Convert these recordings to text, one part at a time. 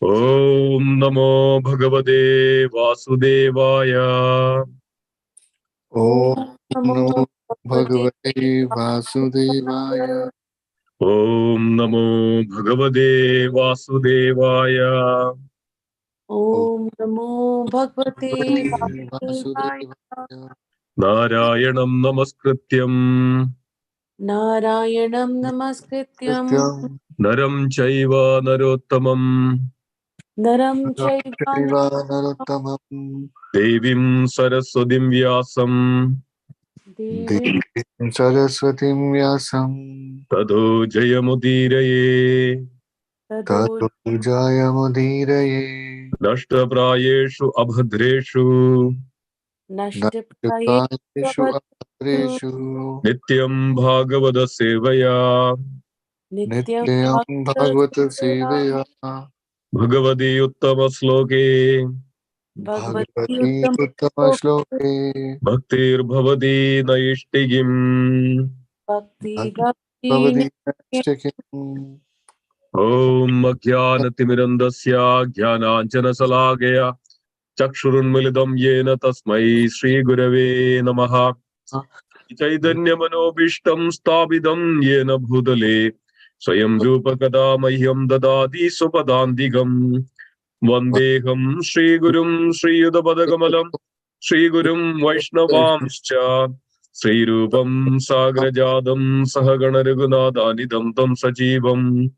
Om Namo Bhagavate Vasudevaya. Om Namo Bhagavate Vasudevaya. Om Namo Bhagavate Vasudevaya. Om Namo Bhagavate Vasudevaya. Narayanam Namaskrityam Narayanam Namaskrityam Naram Chaiva Narottamam Naram Chaiva Narottamam Devim Saraswatim Vyasam Devim Saraswatim Vyasam Tado Jayamudiraye Tado Jayamudiraye Nashtaprayeshu Abhadreshu Nashtaprayeshu Abhadreshu Nityam Bhagavada Sevaya Nityam Bhagavata Sevaya Bhagavati Uttama Sloke Bhagavati Uttama Shloke Bhaktir Bhavati Naishtigim Bhakti Bhavati Bhakti Nashtakim Om Jnanatimirandasya Jnananjana Salagaya Chakshurunmilidam Yena Tasmai Shri Gurave Namaha Chaitanya Manobishtam Stabidam Yena Bhutale Swayam Rupa Kada Mahyam Dadadi Supadandigam Vandeham Shri Gurum Shri Yudhapadakamalam Shri Gurum Vaishnavamscha Shri Rupam Sagrajadam Sahagana Raghunathanidam Tam Sajivam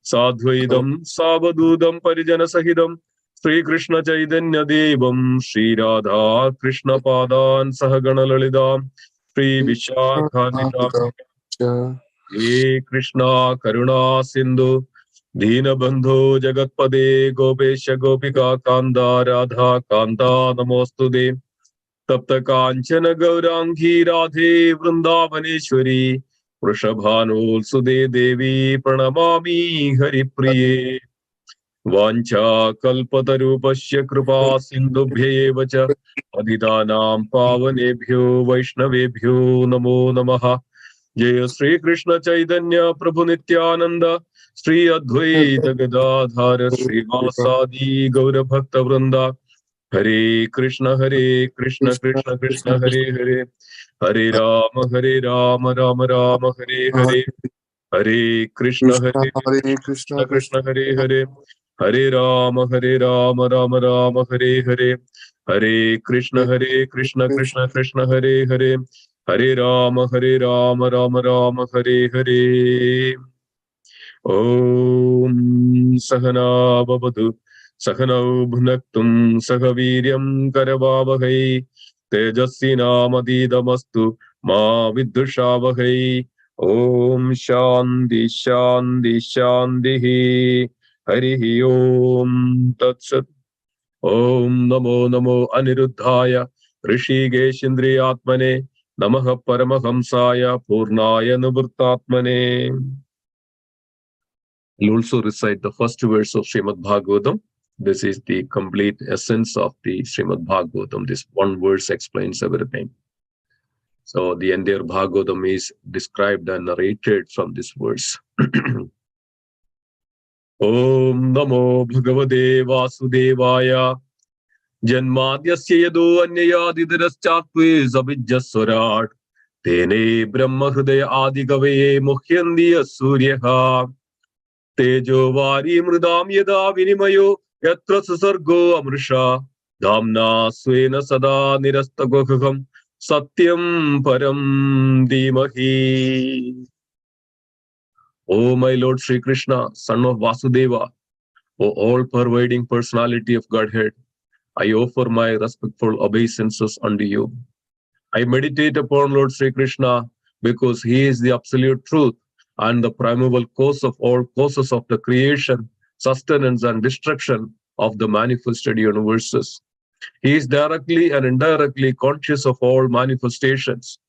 Sadhvaidam Savadudam Parijana Sahidam Sri Krishna Chaitanya Devam Shri Radha Krishna Padan Sahagana Lalidam Shri Vishakhanidam He Krishna Karuna Sindhu Deenabandho Jagatpade Gopesha Gopika Kanda Radha Kanta Namostude Tapta Kanchana Gaurangi Radhe Vrindavaneshwari Vrishabhanul Sude Devi Pranamami Haripriye Vancha Kalpatarupasya Kripa Sindhubhyev cha Adidanam Pavanebhyo Vaishnavebhyo Namo Namaha Jaya Sri Krishna Chaitanya Prabhu Nityananda Sri Advaita Gadadhara Sri Vasadi Gaura Bhakta Vrinda Hare Krishna Krishna Krishna Hare Hare Hare Rama Rama Rama Hare Hare Hare Krishna Krishna Krishna Hare Hare Hare Rama Rama Rama Hare Hare Hare Krishna Krishna Krishna Hare Hare Hare Rama Rama Rama Hare Hare Om Sahana Bhavatu Sahanau Bhunaktum Sahaviryam Karavavahai Tejasvinamadidastu Ma Vidushavahai Om Shanti Shanti Shanti Harihi Om Tatsat Om Namo Namo Aniruddhaya Rishikeshindriyatmane Namaha Paramahamsaya Purnaya Nuvritatmane. I'll also recite the first verse of Srimad Bhagavatam. This is the complete essence of the Srimad Bhagavatam. This one verse explains everything. So the entire Bhagavatam is described and narrated from this verse. Om Namo Bhagavate Vasudevaya Janmadyasya Yado Anyayadidraschatve Zabijjaswarat Tene Brahma Hridaya Adigave Muhyandi Suryaha Tejo Vari Mridam Yada Vinimayo Yatra Susargo Amrisha Dhamna Swena Sada Nirastagokham Satyam Param Dhimahi. O my Lord Sri Krishna, son of Vasudeva, O all-pervading personality of Godhead, I offer my respectful obeisances unto you. I meditate upon Lord Sri Krishna because he is the absolute truth and the primeval cause of all causes of the creation, sustenance, and destruction of the manifested universes. He is directly and indirectly conscious of all manifestations,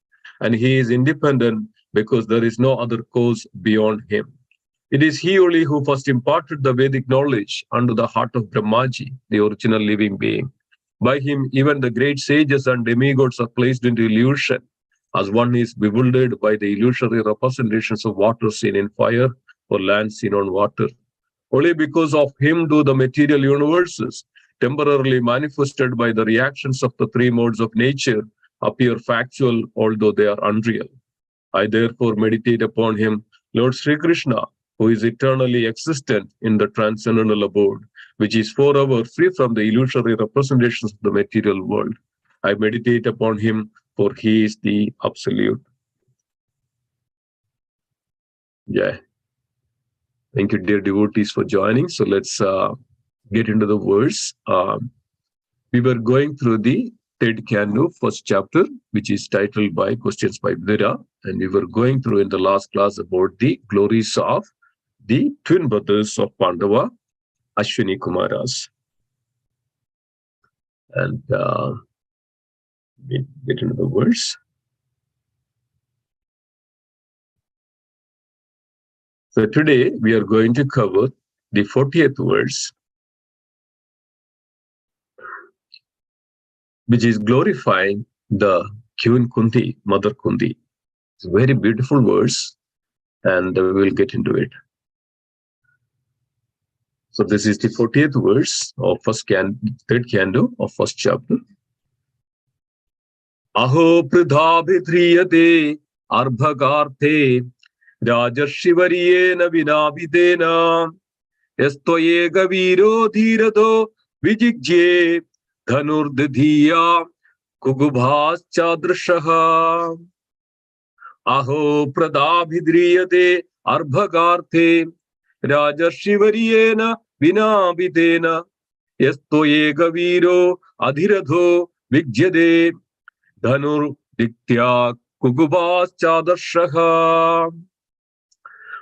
and he is independent because there is no other cause beyond him. It is he only who first imparted the Vedic knowledge unto the heart of Brahmaji, the original living being. By him, even the great sages and demigods are placed into illusion, as one is bewildered by the illusory representations of water seen in fire or land seen on water. Only because of him do the material universes, temporarily manifested by the reactions of the three modes of nature, appear factual, although they are unreal. I therefore meditate upon him, Lord Sri Krishna, who is eternally existent in the transcendental abode, which is forever free from the illusory representations of the material world. I meditate upon him, for he is the absolute. Yeah. Thank you, dear devotees, for joining. So let's get into the verse. We were going through the third canto, first chapter, which is titled by Questions by Vidura. And we were going through in the last class about the glories of the twin brothers of Pandava, Ashwini Kumaras. And we get into the verse. So today we are going to cover the 40th verse, which is glorifying the Queen Kunti, Mother Kunti. It's a very beautiful verse, and we will get into it. So this is the 40th verse of third canto of first chapter. Aho pridhabhidriyate arbhagarte rajarshivariena vinabhidena yastoyega viro dhirado vijigye dhanurdhiya kugubhas chadrshaha. Aho pradabhidriyate arbhagarte rajarshivariena vinabhidena yastoyega viro adhiradho vigyade dhanur diktya kugubas chadarshaha.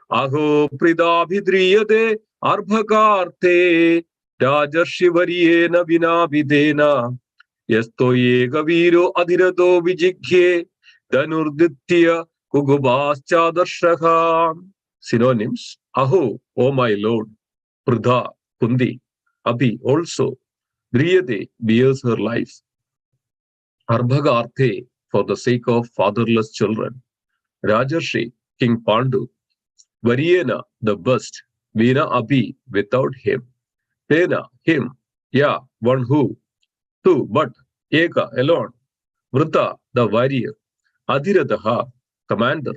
Aho pridabhidriyate arbhagarte rajarshivariena vinabhidena yastoyega viro adhirado vijigye dhanurditya kugubas chadarshaha. Synonyms: Aho, O my Lord, Pridha, Kundi, Abhi also, Driyade bears her life, Arbhagarthe, for the sake of fatherless children, Rajarshi, King Pandu, Variena, the best, Veena Abhi, without him, Tena, him, Ya, one who, two, but, Eka, alone, Vrita, the warrior, Adhiradaha, commander,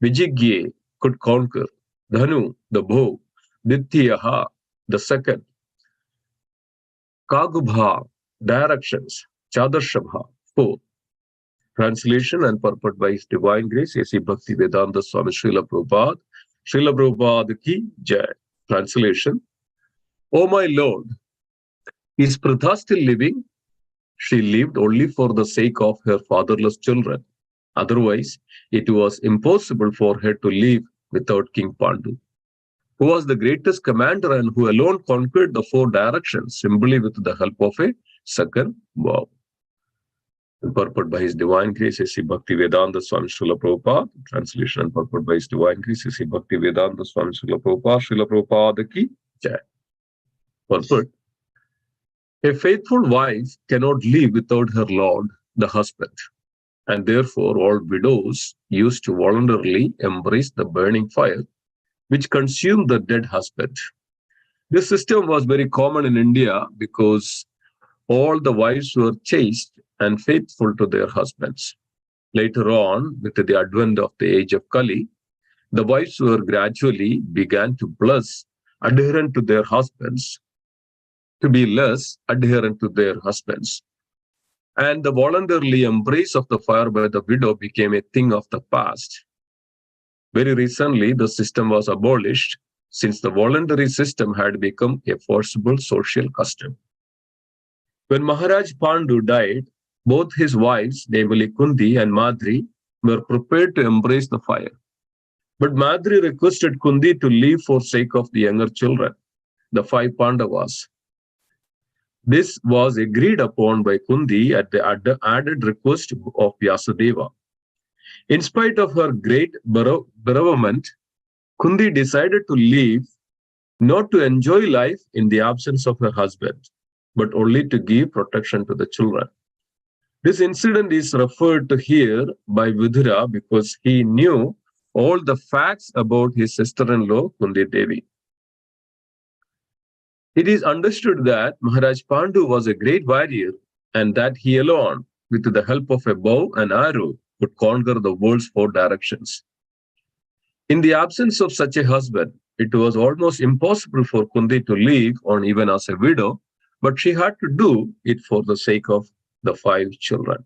Vijigye, could conquer, Dhanu, the bow, Dityaha, the second, Kagubha, directions, Chadarshabha, four. Translation and purport by His Divine Grace, A.C. Bhaktivedanta Swami Srila Prabhupada. Srila Prabhupada ki Jai. Translation: O my Lord, is Pritha still living? She lived only for the sake of her fatherless children. Otherwise, it was impossible for her to live without King Pandu, who was the greatest commander and who alone conquered the four directions simply with the help of a second bow. Purport by His Divine Grace, A.C. Bhaktivedanta Swami Srila Prabhupada. Translation and purport by His Divine Grace, A.C. Bhaktivedanta Swami Srila Prabhupada. Srila Prabhupada ki Jai. Purport: a faithful wife cannot live without her lord, the husband, and therefore all widows used to voluntarily embrace the burning fire which consumed the dead husband. This system was very common in India because all the wives were chaste and faithful to their husbands. Later on, with the advent of the age of Kali, the wives were gradually began to adherent to their husbands, to be less adherent to their husbands. And the voluntarily embrace of the fire by the widow became a thing of the past. Very recently, the system was abolished since the voluntary system had become a forcible social custom. When Maharaj Pandu died, both his wives, namely Kundi and Madri, were prepared to embrace the fire. But Madri requested Kundi to leave for sake of the younger children, the five Pandavas. This was agreed upon by Kundi at the added request of Vyasadeva. In spite of her great bereavement, Kundi decided to leave, not to enjoy life in the absence of her husband, but only to give protection to the children. This incident is referred to here by Vidura because he knew all the facts about his sister-in-law Kundi Devi. It is understood that Maharaj Pandu was a great warrior and that he alone, with the help of a bow and arrow, could conquer the world's four directions. In the absence of such a husband, it was almost impossible for Kunti to live on even as a widow, but she had to do it for the sake of the 5 children.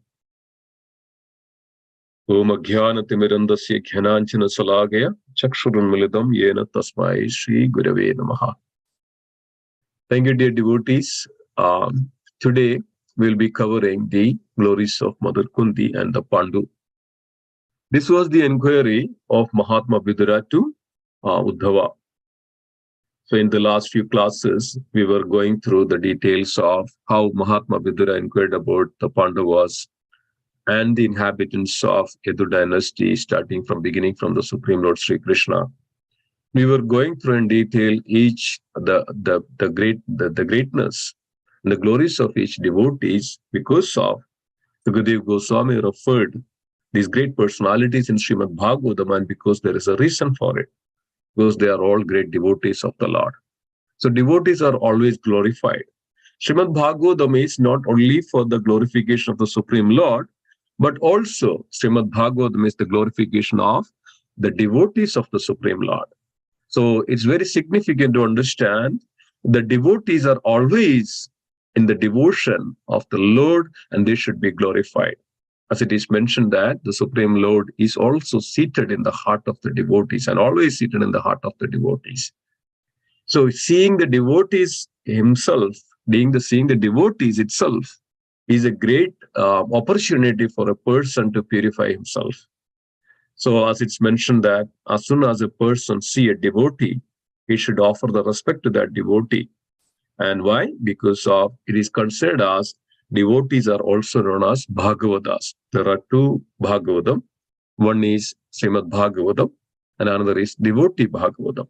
Om Ajnanatimirandasya Jnananjana Salakaya Chakshurunmilitam Yena Tasmai Shri Gurave Namaha. Thank you, dear devotees. Today we'll be covering the glories of Mother Kunti and the Pandu. This was the inquiry of Mahatma Vidura to Uddhava. So in the last few classes, we were going through the details of how Mahatma Vidura inquired about the Pandavas and the inhabitants of Yadu dynasty, starting from beginning from the Supreme Lord Sri Krishna. We were going through in detail each the greatness and the glories of each devotees because of Sukadeva Goswami referred these great personalities in Srimad Bhagavatam, and because there is a reason for it, because they are all great devotees of the Lord. So devotees are always glorified. Srimad Bhagavatam is not only for the glorification of the Supreme Lord, but also Srimad Bhagavatam is the glorification of the devotees of the Supreme Lord. So it's very significant to understand the devotees are always in the devotion of the Lord and they should be glorified. As it is mentioned that the Supreme Lord is also seated in the heart of the devotees and always seated in the heart of the devotees. So seeing the devotees himself, seeing the devotees itself is a great opportunity for a person to purify himself. So as it's mentioned that as soon as a person see a devotee, he should offer the respect to that devotee. And why? Because of it is considered as devotees are also known as Bhagavatas. There are 2 Bhagavatam. One is Srimad Bhagavatam and another is devotee Bhagavatam.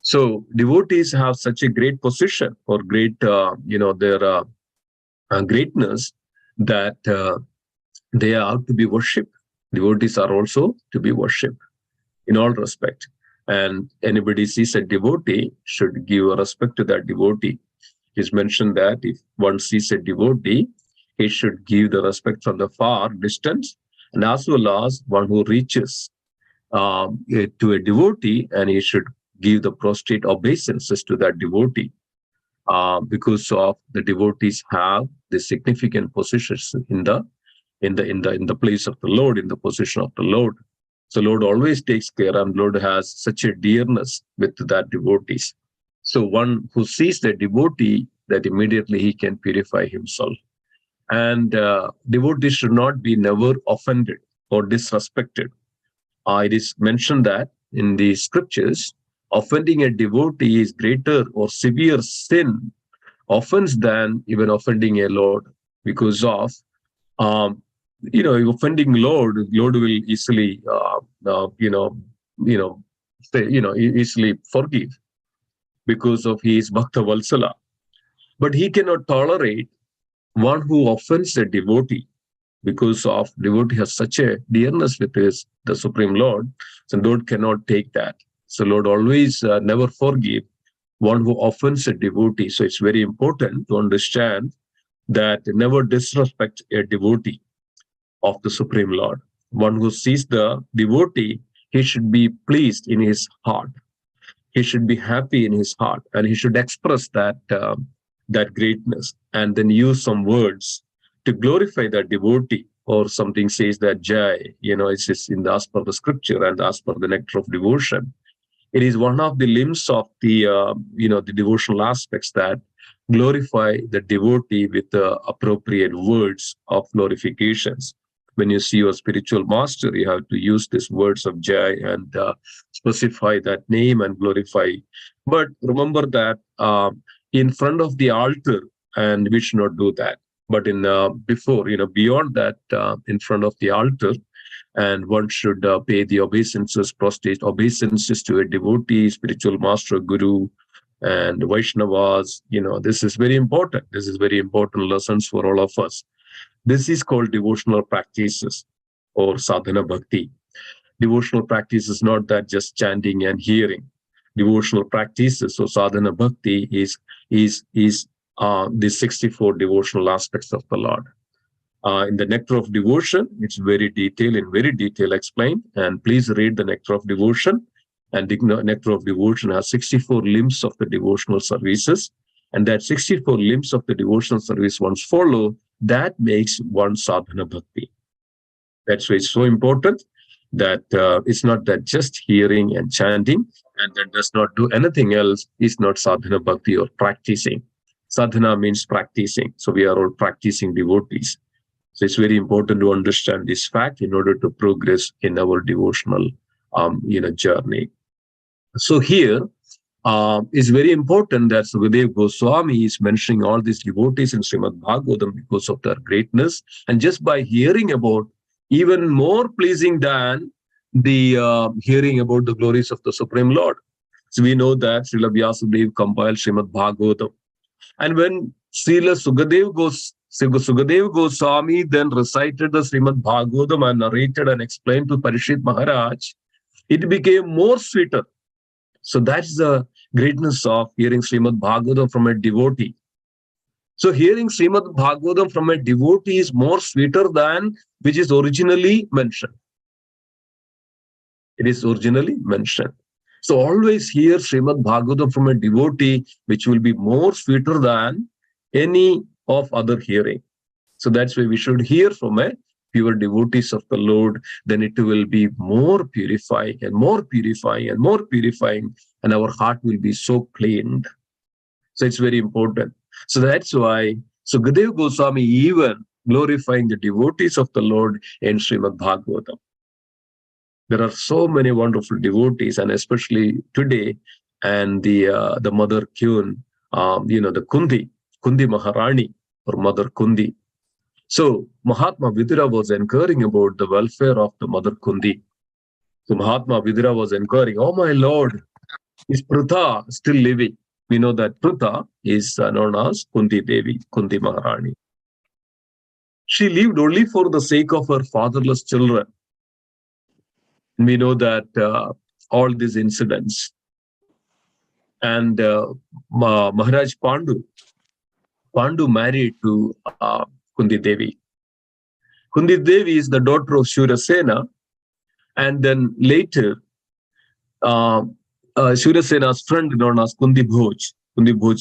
So devotees have such a great position or great, their greatness that they are to be worshipped. Devotees are also to be worshipped in all respect. And anybody sees a devotee should give a respect to that devotee. It's mentioned that if one sees a devotee, he should give the respect from the far distance, and as well as one who reaches to a devotee, and he should give the prostrate obeisances to that devotee, because of the devotees have the significant positions in the place of the Lord, in the position of the Lord. So Lord always takes care, and Lord has such a dearness with that devotees. So one who sees the devotee, that immediately he can purify himself. And devotees should not be never offended or disrespected. It is mentioned that in the scriptures, offending a devotee is greater or severe sin, offense than even offending a Lord, because of offending Lord will easily easily forgive because of his Bhakta Valsala. But he cannot tolerate one who offends a devotee, because of devotee has such a dearness with the Supreme Lord. So Lord cannot take that. So Lord always never forgive one who offends a devotee. So it's very important to understand that never disrespect a devotee of the Supreme Lord. One who sees the devotee, he should be pleased in his heart. He should be happy in his heart, and he should express that greatness, and then use some words to glorify that devotee, or something says that Jai, it's just as per the scripture and as per the nectar of devotion. It is one of the limbs of the the devotional aspects that glorify the devotee with the appropriate words of glorifications. When you see your spiritual master, you have to use these words of Jai and specify that name and glorify. But remember that in front of the altar, and we should not do that. But in before, beyond that, in front of the altar, and one should pay the obeisances, prostrate obeisances to a devotee, spiritual master, guru, and Vaishnavas. This is very important. This is very important lessons for all of us. This is called devotional practices or sadhana bhakti. Devotional practice is not that just chanting and hearing. devotional practices. So sadhana bhakti is the 64 devotional aspects of the Lord. In the Nectar of Devotion, it's very detailed explained. And please read the Nectar of Devotion. And the Nectar of Devotion has 64 limbs of the devotional services. And that 64 limbs of the devotional service once follow, that makes one sadhana bhakti. That's why it's so important that it's not that just hearing and chanting and that does not do anything else is not sadhana bhakti or practicing. Sadhana means practicing. So we are all practicing devotees. So it's very important to understand this fact in order to progress in our devotional journey. So here it's very important that Sukadeva Goswami is mentioning all these devotees in Srimad Bhagavatam because of their greatness. And just by hearing about, even more pleasing than the hearing about the glories of the Supreme Lord. So we know that Srila Vyasadeva compiled Srimad Bhagavatam. And when Srila Sukadeva Goswami then recited the Srimad Bhagavatam and narrated and explained to Parishit Maharaj, it became more sweeter. So that's the greatness of hearing Srimad Bhagavatam from a devotee. So hearing Srimad Bhagavatam from a devotee is more sweeter than which is originally mentioned. It is originally mentioned. So always hear Srimad Bhagavatam from a devotee, which will be more sweeter than any of other hearing. So that's why we should hear from a pure devotees of the Lord. Then it will be more purifying and more purifying and more purifying, and our heart will be so cleaned. So it's very important. So that's why Sukadeva Goswami even glorifying the devotees of the Lord in Srimad Bhagavatam. There are so many wonderful devotees, and especially today, and the mother Kyun, the Kundi Maharani or Mother Kundi. So Mahatma Vidura was inquiring about the welfare of the Mother Kundi. So Mahatma Vidura was inquiring, "Oh my Lord, is Pritha still living?" We know that Pritha is known as Kundi Devi, Kundi Maharani. She lived only for the sake of her fatherless children. We know that all these incidents. And Maharaj Pandu married to Kundi Devi. Kundi Devi is the daughter of Shurasena, and then later Shurasena's friend known as Kundi Bhoj,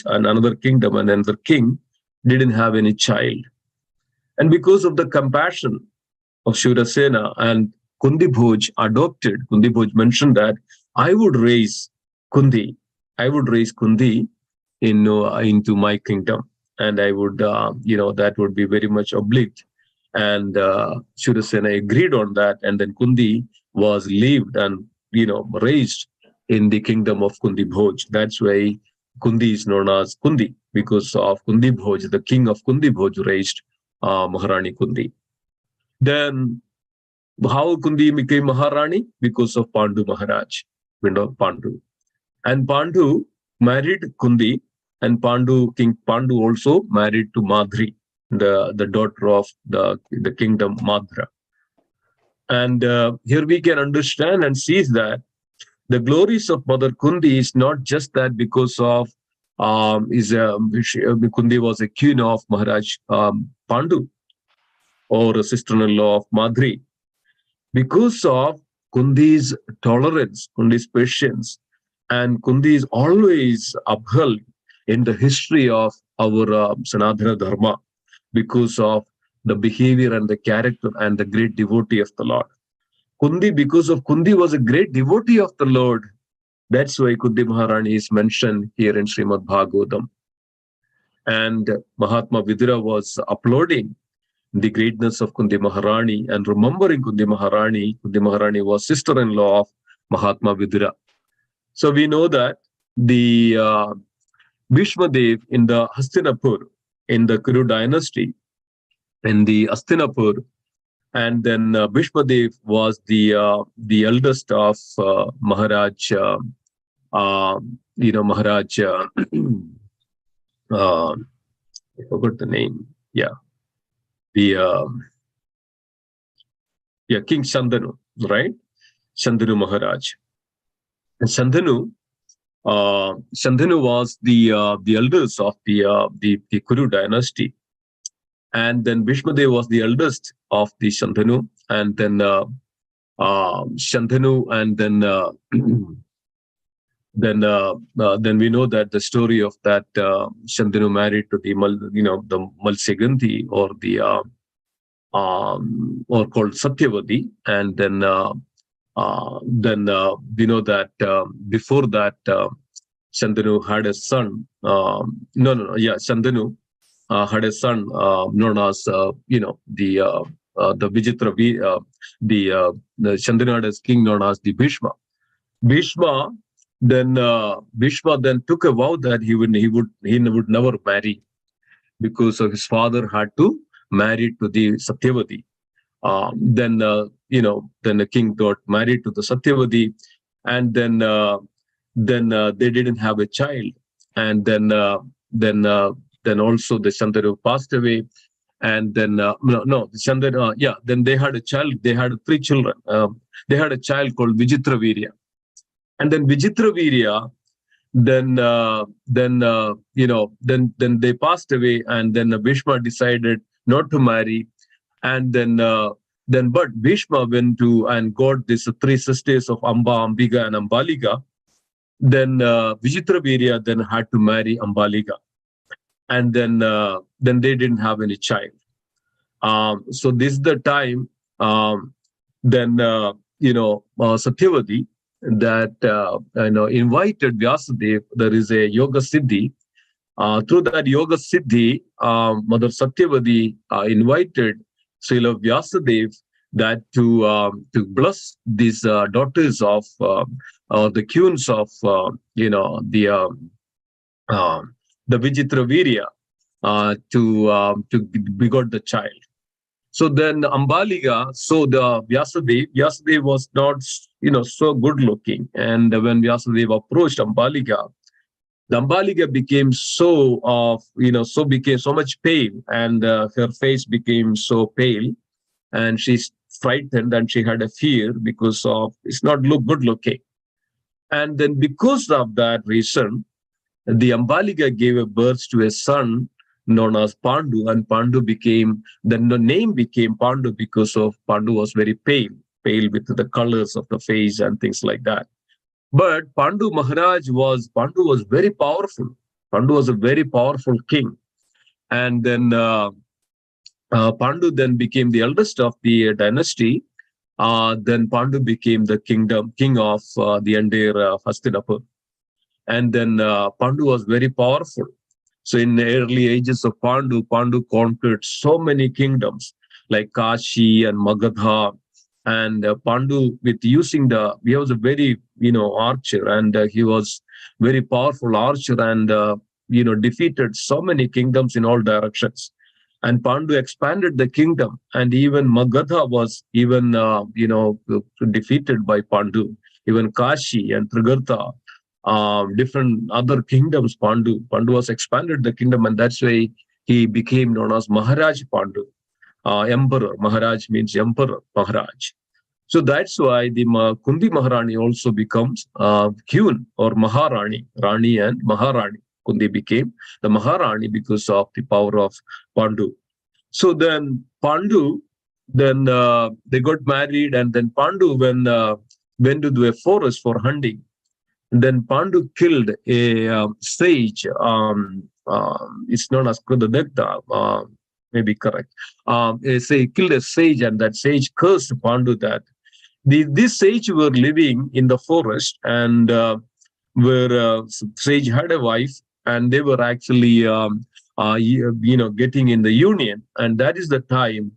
and another kingdom and another king didn't have any child. And because of the compassion of Shurasena and Kundi Bhoj mentioned that I would raise Kundi into my kingdom, and I would, that would be very much obliged. And Shurasena agreed on that, and then Kundi was lived and raised in the kingdom of Kundi Bhoj. That's why Kundi is known as Kundi, because of Kundi Bhoj, the king of Kundi Bhoj raised Maharani Kundi. Then how Kundi became Maharani? Because of Pandu Maharaj, Pandu. And Pandu married Kundi, and King Pandu also married to Madri, the daughter of the kingdom Madhra. And here we can understand and see that the glories of Mother Kundi is not just that because of Kundi was a queen of Maharaj Pandu or a sister-in-law of Madri. Because of Kundi's tolerance, Kundi's patience, and Kundi is always upheld in the history of our Sanatana Dharma because of the behavior and the character and the great devotee of the Lord. Kundi, because of Kundi was a great devotee of the Lord. That's why Kundi Maharani is mentioned here in Srimad Bhagavatam. And Mahatma Vidura was uploading the greatness of Kundi Maharani and remembering Kundi Maharani. Kundi Maharani was sister-in-law of Mahatma Vidura. So we know that the Bhishmadev in the Hastinapur, in the Kuru dynasty, in the Hastinapur, and then Bhishmadev was the eldest of Maharaj, Maharaj, I forgot the name. Yeah. King Shandanu, right? Shandanu Maharaj. And Shandanu Shantanu was the eldest of the Kuru dynasty, and then Bhishmadev was the eldest of the Shantanu, and then Shantanu, and then then we know that the story of that Shantanu married to the the Malsegandhi, or called Satyavati, and then we know that before that Shantanu had a son. Shantanu had a son known as the Vijitra, the Shantanu had a king known as the Bhishma. Bhishma then took a vow that he would never marry, because of his father had to marry to the Satyavati. Then the king got married to the Satyavati, and then they didn't have a child, and then also the Shantanu passed away, and then the Shantanu, then they had a child. They had 3 children. They had a child called Vichitravirya, and then Vichitravirya, then they passed away, and then Bhishma decided not to marry, and but Bhishma went to and got these 3 sisters of Amba, Ambika, and Ambalika. Then Vichitravirya then had to marry Ambalika, and then they didn't have any child. So this is the time then Satyavati that invited Vyasadeva. There is a yoga siddhi. Through that yoga siddhi, Mother Satyavati invited Srila Vyasadeva that to bless these daughters of the queens of the Vichitravirya to begot the child. So then Ambalika, so the Vyasadeva was not so good looking, and when Vyasadeva approached Ambalika, the Ambalika became so much pale, and her face became so pale, and she's frightened, and she had a fear because of it's not good looking. And then because of that reason, the Ambalika gave a birth to a son known as Pandu, and Pandu the name became Pandu because of Pandu was very pale with the colors of the face and things like that. But Pandu was very powerful. Pandu was a very powerful king, and then Pandu then became the eldest of the dynasty. Then Pandu became the king of the entire Hastinapur, and then Pandu was very powerful. So in the early ages of Pandu conquered so many kingdoms like Kashi and Magadha. And Pandu, he was a very, archer, and he was very powerful archer, and, defeated so many kingdoms in all directions. And Pandu expanded the kingdom, and even Magadha was defeated by Pandu. Even Kashi and Trigarta, different other kingdoms, Pandu was expanded the kingdom, and that's why he became known as Maharaj Pandu, emperor. Maharaj means emperor, Maharaj. So that's why the Kundi Maharani also becomes queen or Maharani, Rani and Maharani. Kundi became the Maharani because of the power of Pandu. So then Pandu, then they got married, and then Pandu went to a forest for hunting. Then Pandu killed a sage. It's known as Krudadekta, maybe correct. He killed a sage, and that sage cursed Pandu that these sage were living in the forest, and where sage had a wife, and they were actually getting in the union, and that is the time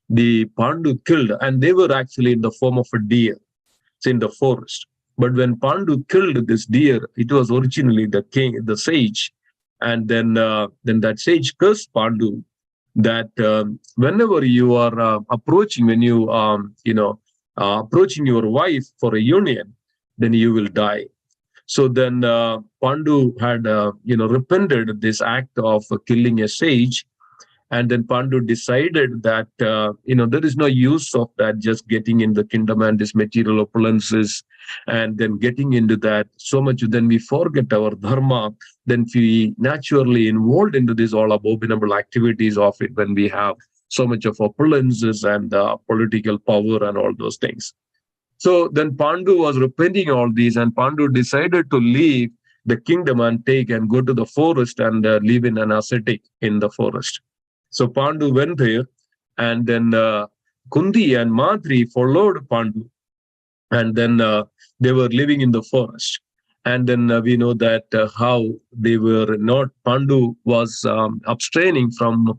the Pandu killed, and they were actually in the form of a deer. It's in the forest. But when Pandu killed this deer, it was originally the sage, and then that sage cursed Pandu that whenever you are approaching your wife for a union, then you will die. So then Pandu had repented this act of killing a sage, And then Pandu decided that, there is no use of that, just getting in the kingdom and this material opulences, and then getting into that so much, then we forget our dharma, then we naturally involved into this all abominable activities of it when we have so much of opulences and political power and all those things. So then Pandu was repenting all these, and Pandu decided to leave the kingdom and go to the forest and live in an ascetic in the forest. So Pandu went there, and then Kundi and Madri followed Pandu, and then they were living in the forest. And then we know that how they were not, Pandu was abstaining from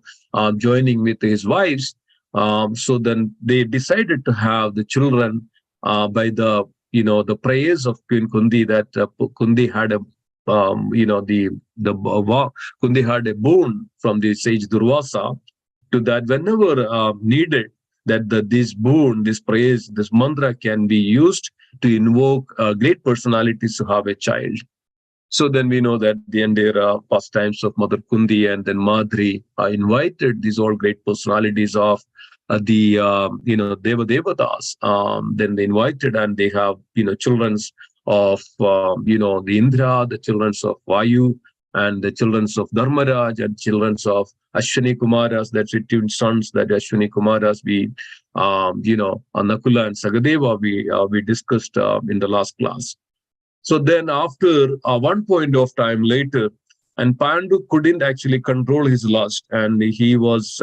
joining with his wives. So then they decided to have the children by the the prayers of Queen Kundi, that Kundi had a Kundi had a boon from the sage Durvasa, to that whenever needed, that this boon, this praise, this mantra can be used to invoke great personalities to have a child. So then we know that the entire pastimes of Mother Kundi and then Madri invited these all great personalities of the Deva Devatas. Then they invited, and they have childrens of the Indra, the childrens of Vayu, and the childrens of Dharmaraj, and childrens of Ashwini Kumaras, that's the twin sons, that Ashwini Kumaras, we Nakula and Sagadeva, we discussed in the last class. So then after one point of time later, and Pandu couldn't actually control his lust, and he was,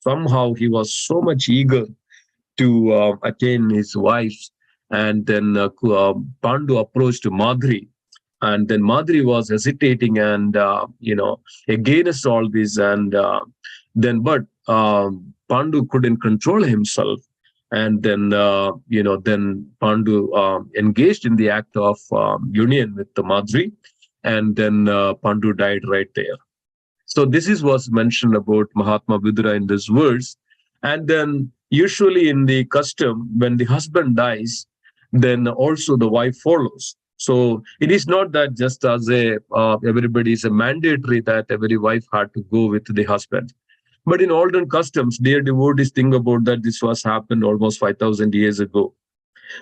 somehow he was so much eager to attain his wife. And then Pandu approached Madri, and then Madri was hesitating and, against all this. And but Pandu couldn't control himself. And then, then Pandu engaged in the act of union with the Madri, and then Pandu died right there. So this is what's mentioned about Mahatma Vidura in this verse. And then usually in the custom, when the husband dies, then also the wife follows. So it is not that just as everybody is a mandatory that every wife had to go with the husband. But in olden customs, dear devotees, think about that this was happened almost 5,000 years ago.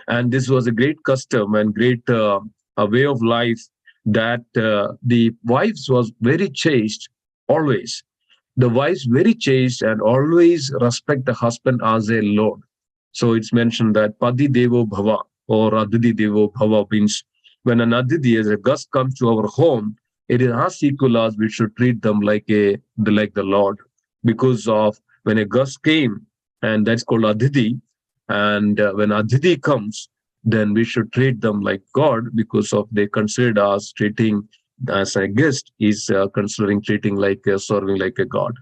And this was a great custom and great a way of life, that the wives was very chaste always. The wives very chaste and always respect the husband as a lord. So it's mentioned that Padi Devo Bhava or Aditi Devo Bhava means when an Aditi, as a guest, comes to our home, it is as equal as we should treat them like the Lord. Because of when a guest came, and that's called Aditi, and when Aditi comes, then we should treat them like God, because of they considered us treating as a guest is considering treating like serving like a God.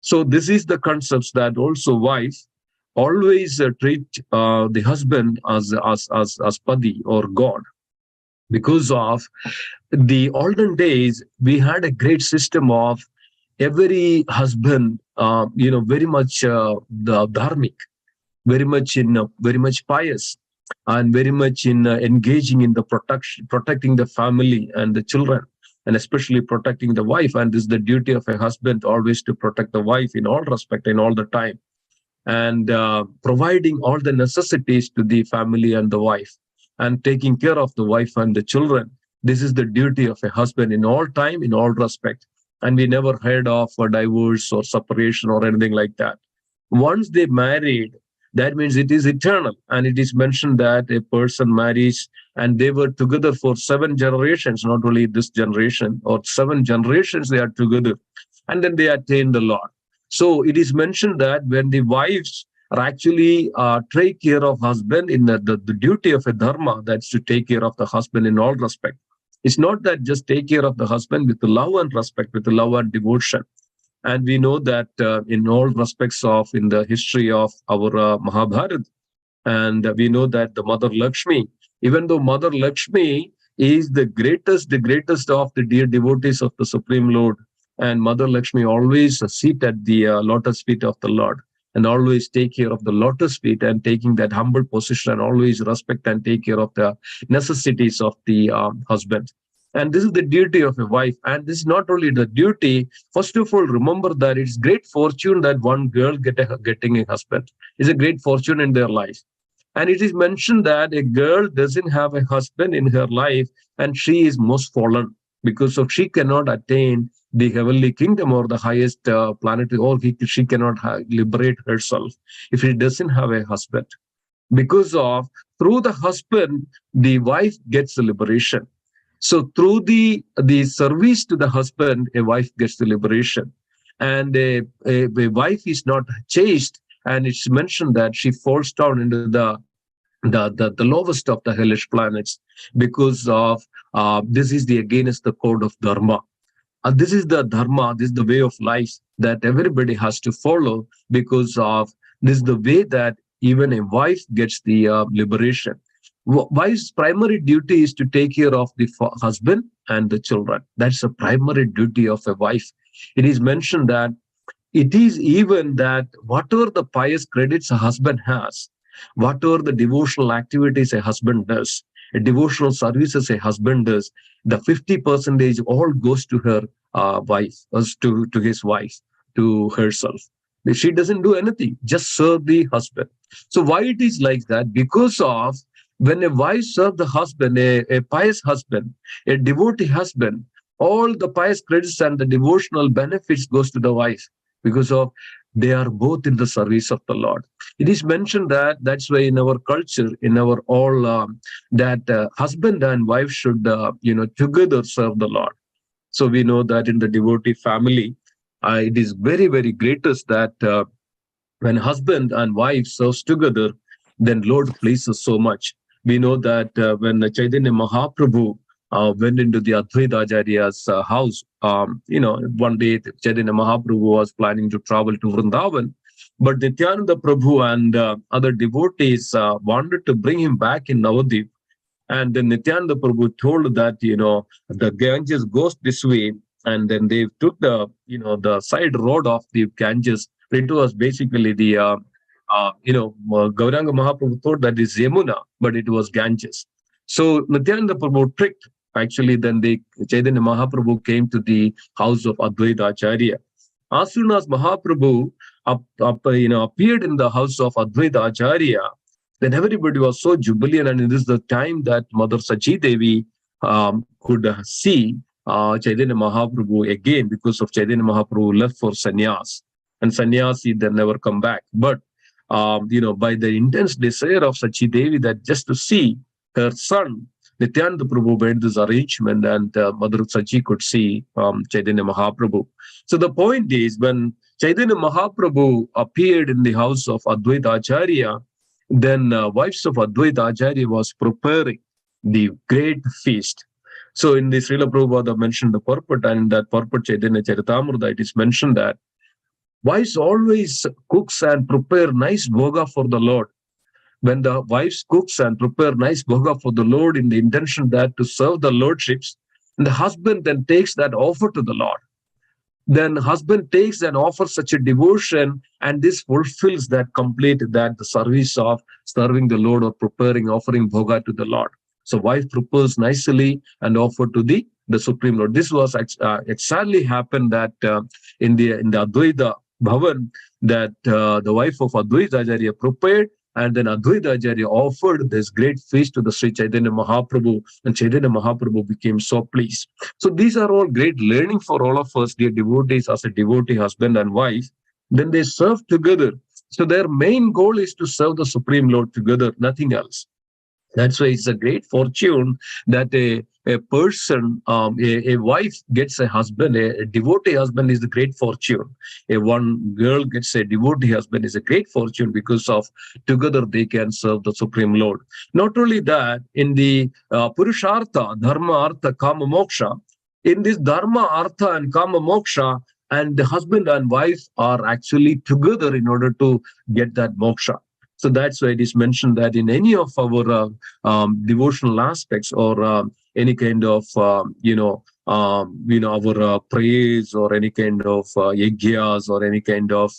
So this is the concepts that also wife always treat the husband as Padi or God. Because of the olden days, we had a great system of every husband, very much the dharmic, very much pious, and very much in engaging in the protecting the family and the children, and especially protecting the wife. And this is the duty of a husband, always to protect the wife in all respect and all the time, and providing all the necessities to the family and the wife, and taking care of the wife and the children. This is the duty of a husband in all time, in all respect. And we never heard of a divorce or separation or anything like that. Once they married, that means it is eternal. And it is mentioned that a person marries and they were together for 7 generations, not only this generation, or 7 generations they are together, and then they attain the Lord. So it is mentioned that when the wives are actually take care of husband in the duty of a dharma, that's to take care of the husband in all respect. It's not that just take care of the husband with the love and respect, with the love and devotion. And we know that in all respects of in the history of our Mahabharata, and we know that the Mother Lakshmi, even though Mother Lakshmi is the greatest of the dear devotees of the Supreme Lord, and Mother Lakshmi always sit at the lotus feet of the Lord, and always take care of the lotus feet, and taking that humble position, and always respect and take care of the necessities of the husband. And this is the duty of a wife. And this is not only the duty. First of all, remember that it's great fortune that one girl getting a husband. It's a great fortune in their life. And it is mentioned that a girl doesn't have a husband in her life, and she is most fallen because of she cannot attain the heavenly kingdom or the highest planet, or she cannot liberate herself if she doesn't have a husband. Because of through the husband, the wife gets the liberation. So through the service to the husband, a wife gets the liberation, and a wife is not chaste, and it's mentioned that she falls down into the lowest of the hellish planets because of this is the against the code of dharma. And this is the dharma, this is the way of life that everybody has to follow, because of this is the way that even a wife gets the liberation. Wife's primary duty is to take care of the husband and the children. That's the primary duty of a wife. It is mentioned that it is even that whatever the pious credits a husband has, whatever the devotional activities a husband does, a devotional services a husband does, the 50% all goes to her wife, to his wife, to herself. She doesn't do anything, just serve the husband. So why it is like that? Because of when a wife serves the husband, a pious husband, a devotee husband, all the pious credits and the devotional benefits goes to the wife, because of they are both in the service of the Lord. It is mentioned that that's why in our culture, in our all that husband and wife should together serve the Lord. So we know that in the devotee family, it is very very greatest that when husband and wife serves together, then Lord pleases so much. We know that when Chaitanya Mahaprabhu went into the Advaita Acharya's house, one day Chaitanya Mahaprabhu was planning to travel to Vrindavan, but Nityananda Prabhu and other devotees wanted to bring him back in Navadip. And then Nityananda Prabhu told that, the Ganges goes this way. And then they took the side road of the Ganges. It was basically Gauranga Mahaprabhu thought that is Yamuna, but it was Ganges. So Nityananda Prabhu tricked. Actually, then Chaitanya Mahaprabhu came to the house of Advaita Acharya. As soon as Mahaprabhu appeared in the house of Advaita Acharya, then everybody was so jubilant, and this is the time that Mother Sachi Devi could see Chaitanya Mahaprabhu again, because of Chaitanya Mahaprabhu left for sannyas, and sannyasi then never come back. But by the intense desire of Sachi Devi that just to see her son, Nityananda Prabhu made this arrangement, and Mother Sachi could see Chaitanya Mahaprabhu. So the point is, when Chaitanya Mahaprabhu appeared in the house of Advaita Acharya, then wives of Advaita Acharya was preparing the great feast. So in the Srila Prabhupada mentioned the purport, and in that purport Chaitanya Charitamrita, it is mentioned that wives always cooks and prepare nice bhoga for the Lord. When the wives cooks and prepare nice bhoga for the Lord in the intention that to serve the lordships, and the husband then takes that offer to the Lord. Then husband takes and offers such a devotion, and this fulfills that complete that the service of serving the Lord or preparing, offering bhoga to the Lord. So wife prepares nicely and offer to the Supreme Lord. This was exactly happened that in the Advaita Bhavan, that the wife of Advaita Acharya prepared, and then Advaita Acharya offered this great feast to the Sri Chaitanya Mahaprabhu, and Chaitanya Mahaprabhu became so pleased. So these are all great learning for all of us, dear devotees, as a devotee husband and wife. Then they serve together. So their main goal is to serve the Supreme Lord together, nothing else. That's why it's a great fortune that a person, a wife gets a husband, a devotee husband is a great fortune. A one girl gets a devotee husband is a great fortune, because of together they can serve the Supreme Lord. Not only that, in the Purushartha, Dharma, Artha, Kama, Moksha, in this Dharma, Artha, and Kama, Moksha, and the husband and wife are actually together in order to get that moksha. So that's why it is mentioned that in any of our devotional aspects, or any kind of our praise, or any kind of yajnas, or any kind of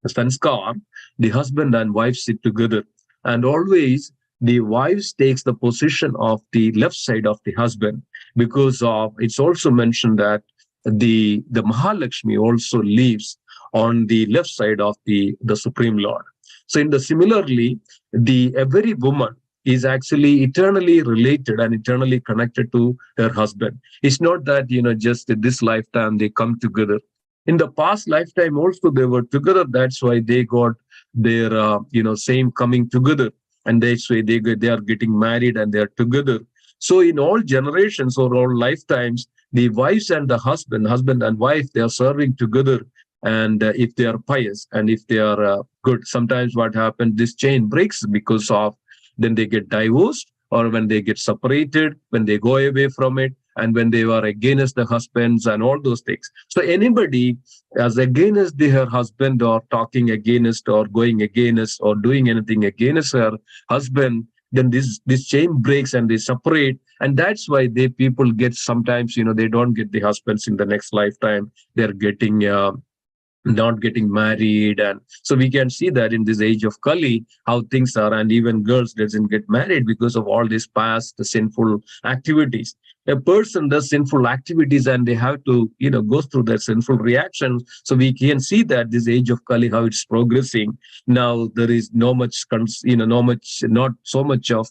sanskar, the husband and wife sit together, and always the wives takes the position of the left side of the husband, because of it's also mentioned that the Mahalakshmi also lives on the left side of the Supreme Lord. So in the similarly, the every woman is actually eternally related and eternally connected to her husband. It's not that just this lifetime they come together. In the past lifetime also they were together. That's why they got their same coming together, and that's why they are getting married and they are together. So in all generations or all lifetimes, the wives and the husband and wife, they are serving together. And if they are pious and if they are good, sometimes what happens, this chain breaks because of then they get divorced, or when they get separated, when they go away from it, and when they are against the husbands and all those things. So anybody as against her husband, or talking against, or going against, or doing anything against her husband, then this chain breaks and they separate. And that's why they people get sometimes they don't get the husbands in the next lifetime. They're getting not getting married. And so we can see that in this age of Kali how things are, and even girls doesn't get married because of all these past sinful activities. A person does sinful activities and they have to go through their sinful reactions. So we can see that this age of Kali, how it's progressing. Now there is no much not so much of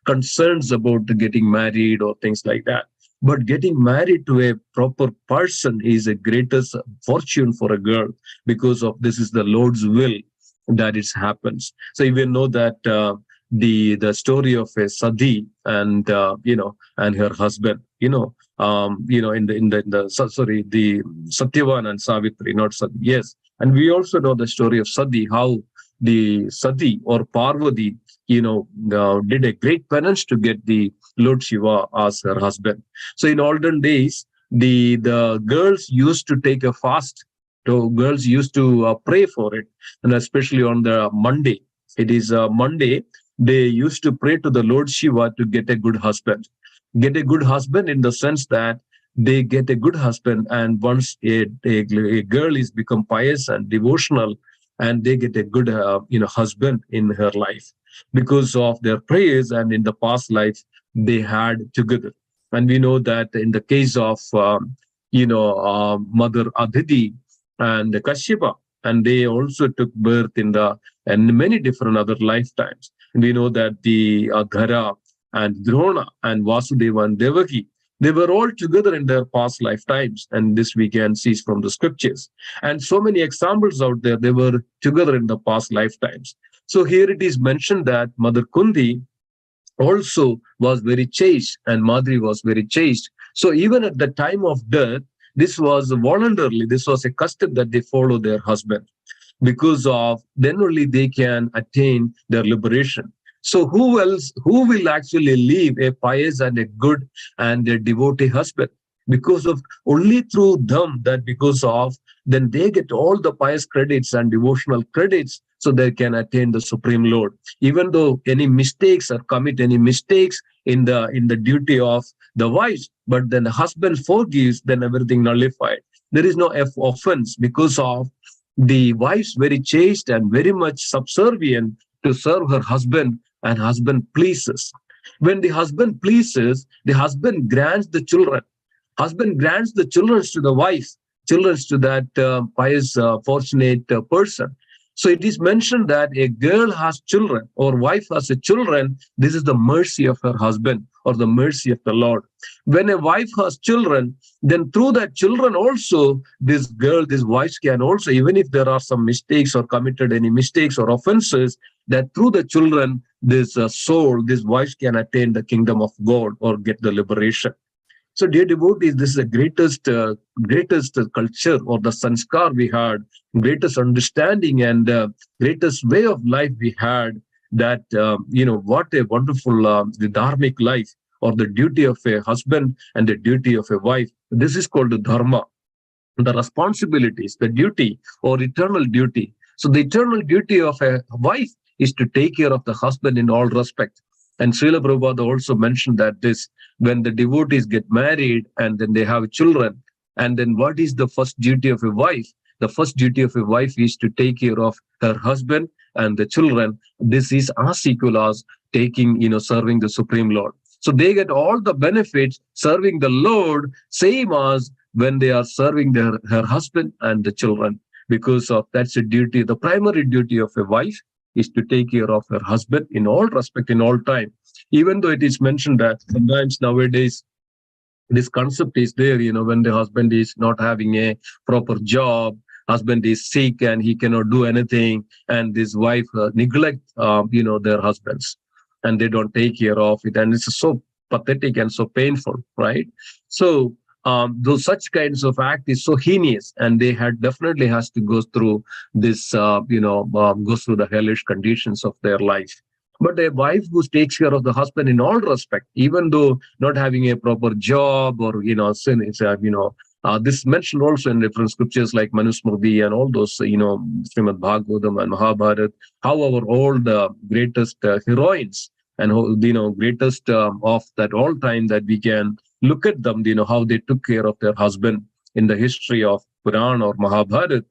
concerns about getting married or things like that. But getting married to a proper person is a greatest fortune for a girl, because of this is the Lord's will that it happens. So you know that the story of a Sati and and her husband, in the sorry, the Satyavan and Savitri, not Sati. Yes, and we also know the story of Sati, how the Sati or Parvati, did a great penance to get the Lord Shiva as her husband. So in olden days, the girls used to take a fast. So girls used to pray for it, and especially on the Monday. It is Monday. They used to pray to the Lord Shiva to get a good husband. Get a good husband in the sense that they get a good husband, and once a girl is become pious and devotional, and they get a good husband in her life because of their prayers and in the past life they had together. And we know that in the case of Mother Aditi and Kashyapa, and they also took birth in the and many different other lifetimes. And we know that the Dhara and Drona and Vasudeva and Devaki, they were all together in their past lifetimes, and this we can see from the scriptures. And so many examples out there, they were together in the past lifetimes. So here it is mentioned that Mother Kundi also was very chaste, and Madri was very chaste. So even at the time of death, this was voluntarily, this was a custom that they follow their husband, because of then only they can attain their liberation. So who will actually leave a pious and a good and a devotee husband? Because of only through them, that because of then they get all the pious credits and devotional credits, so they can attain the Supreme Lord. Even though any mistakes or commit any mistakes in the duty of the wives, but then the husband forgives, then everything nullified. There is no offense, because of the wife's very chaste and very much subservient to serve her husband, and husband pleases. When the husband pleases, the husband grants the children. Husband grants the children to the wife, children to that pious, fortunate person. So it is mentioned that a girl has children or wife has a children. This is the mercy of her husband or the mercy of the Lord. When a wife has children, then through that children also, this girl, this wife can also, even if there are some mistakes or committed any mistakes or offenses, that through the children, this soul, this wife can attain the kingdom of God or get the liberation. So, dear devotees, this is the greatest culture or the sanskar we had, greatest understanding and greatest way of life we had. That what a wonderful the dharmic life or the duty of a husband and the duty of a wife. This is called the dharma, the responsibilities, the duty or eternal duty. So, the eternal duty of a wife is to take care of the husband in all respect. And Srila Prabhupada also mentioned that this, when the devotees get married and then they have children, and then what is the first duty of a wife? the first duty of a wife is to take care of her husband and the children. This is as equal as taking, serving the Supreme Lord. So they get all the benefits serving the Lord, same as when they are serving her husband and the children. Because of that's a duty, the primary duty of a wife is to take care of her husband in all respect, in all time. Even though it is mentioned that sometimes nowadays this concept is there, when the husband is not having a proper job, husband is sick and he cannot do anything, and this wife neglect, their husbands, and they don't take care of it, and it's so pathetic and so painful, right? So those such kinds of act is so heinous, and they had definitely has to go through this, goes through the hellish conditions of their life. But a wife who takes care of the husband in all respect, even though not having a proper job or, sin, it's, this mentioned also in different scriptures like Manusmriti and all those, Srimad Bhagavatam and Mahabharata, how our old greatest heroines and, greatest of that all time that we can look at them, how they took care of their husband in the history of Puran or Mahabharata.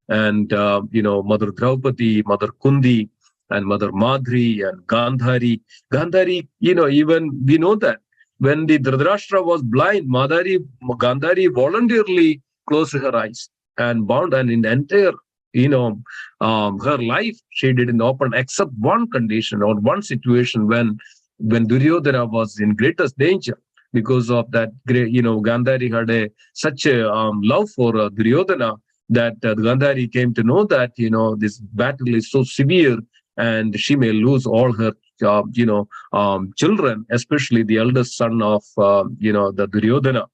And, Mother Draupadi, Mother Kundi, and Mother Madri and Gandhari. Gandhari, even we know that when the Dhritarashtra was blind, Gandhari voluntarily closed her eyes and bound, and in the entire, her life, she didn't open except one condition or one situation when Duryodhana was in greatest danger. Because of that, Gandhari had such a love for Duryodhana that Gandhari came to know that, this battle is so severe and she may lose all her, children, especially the eldest son of, the Duryodhana.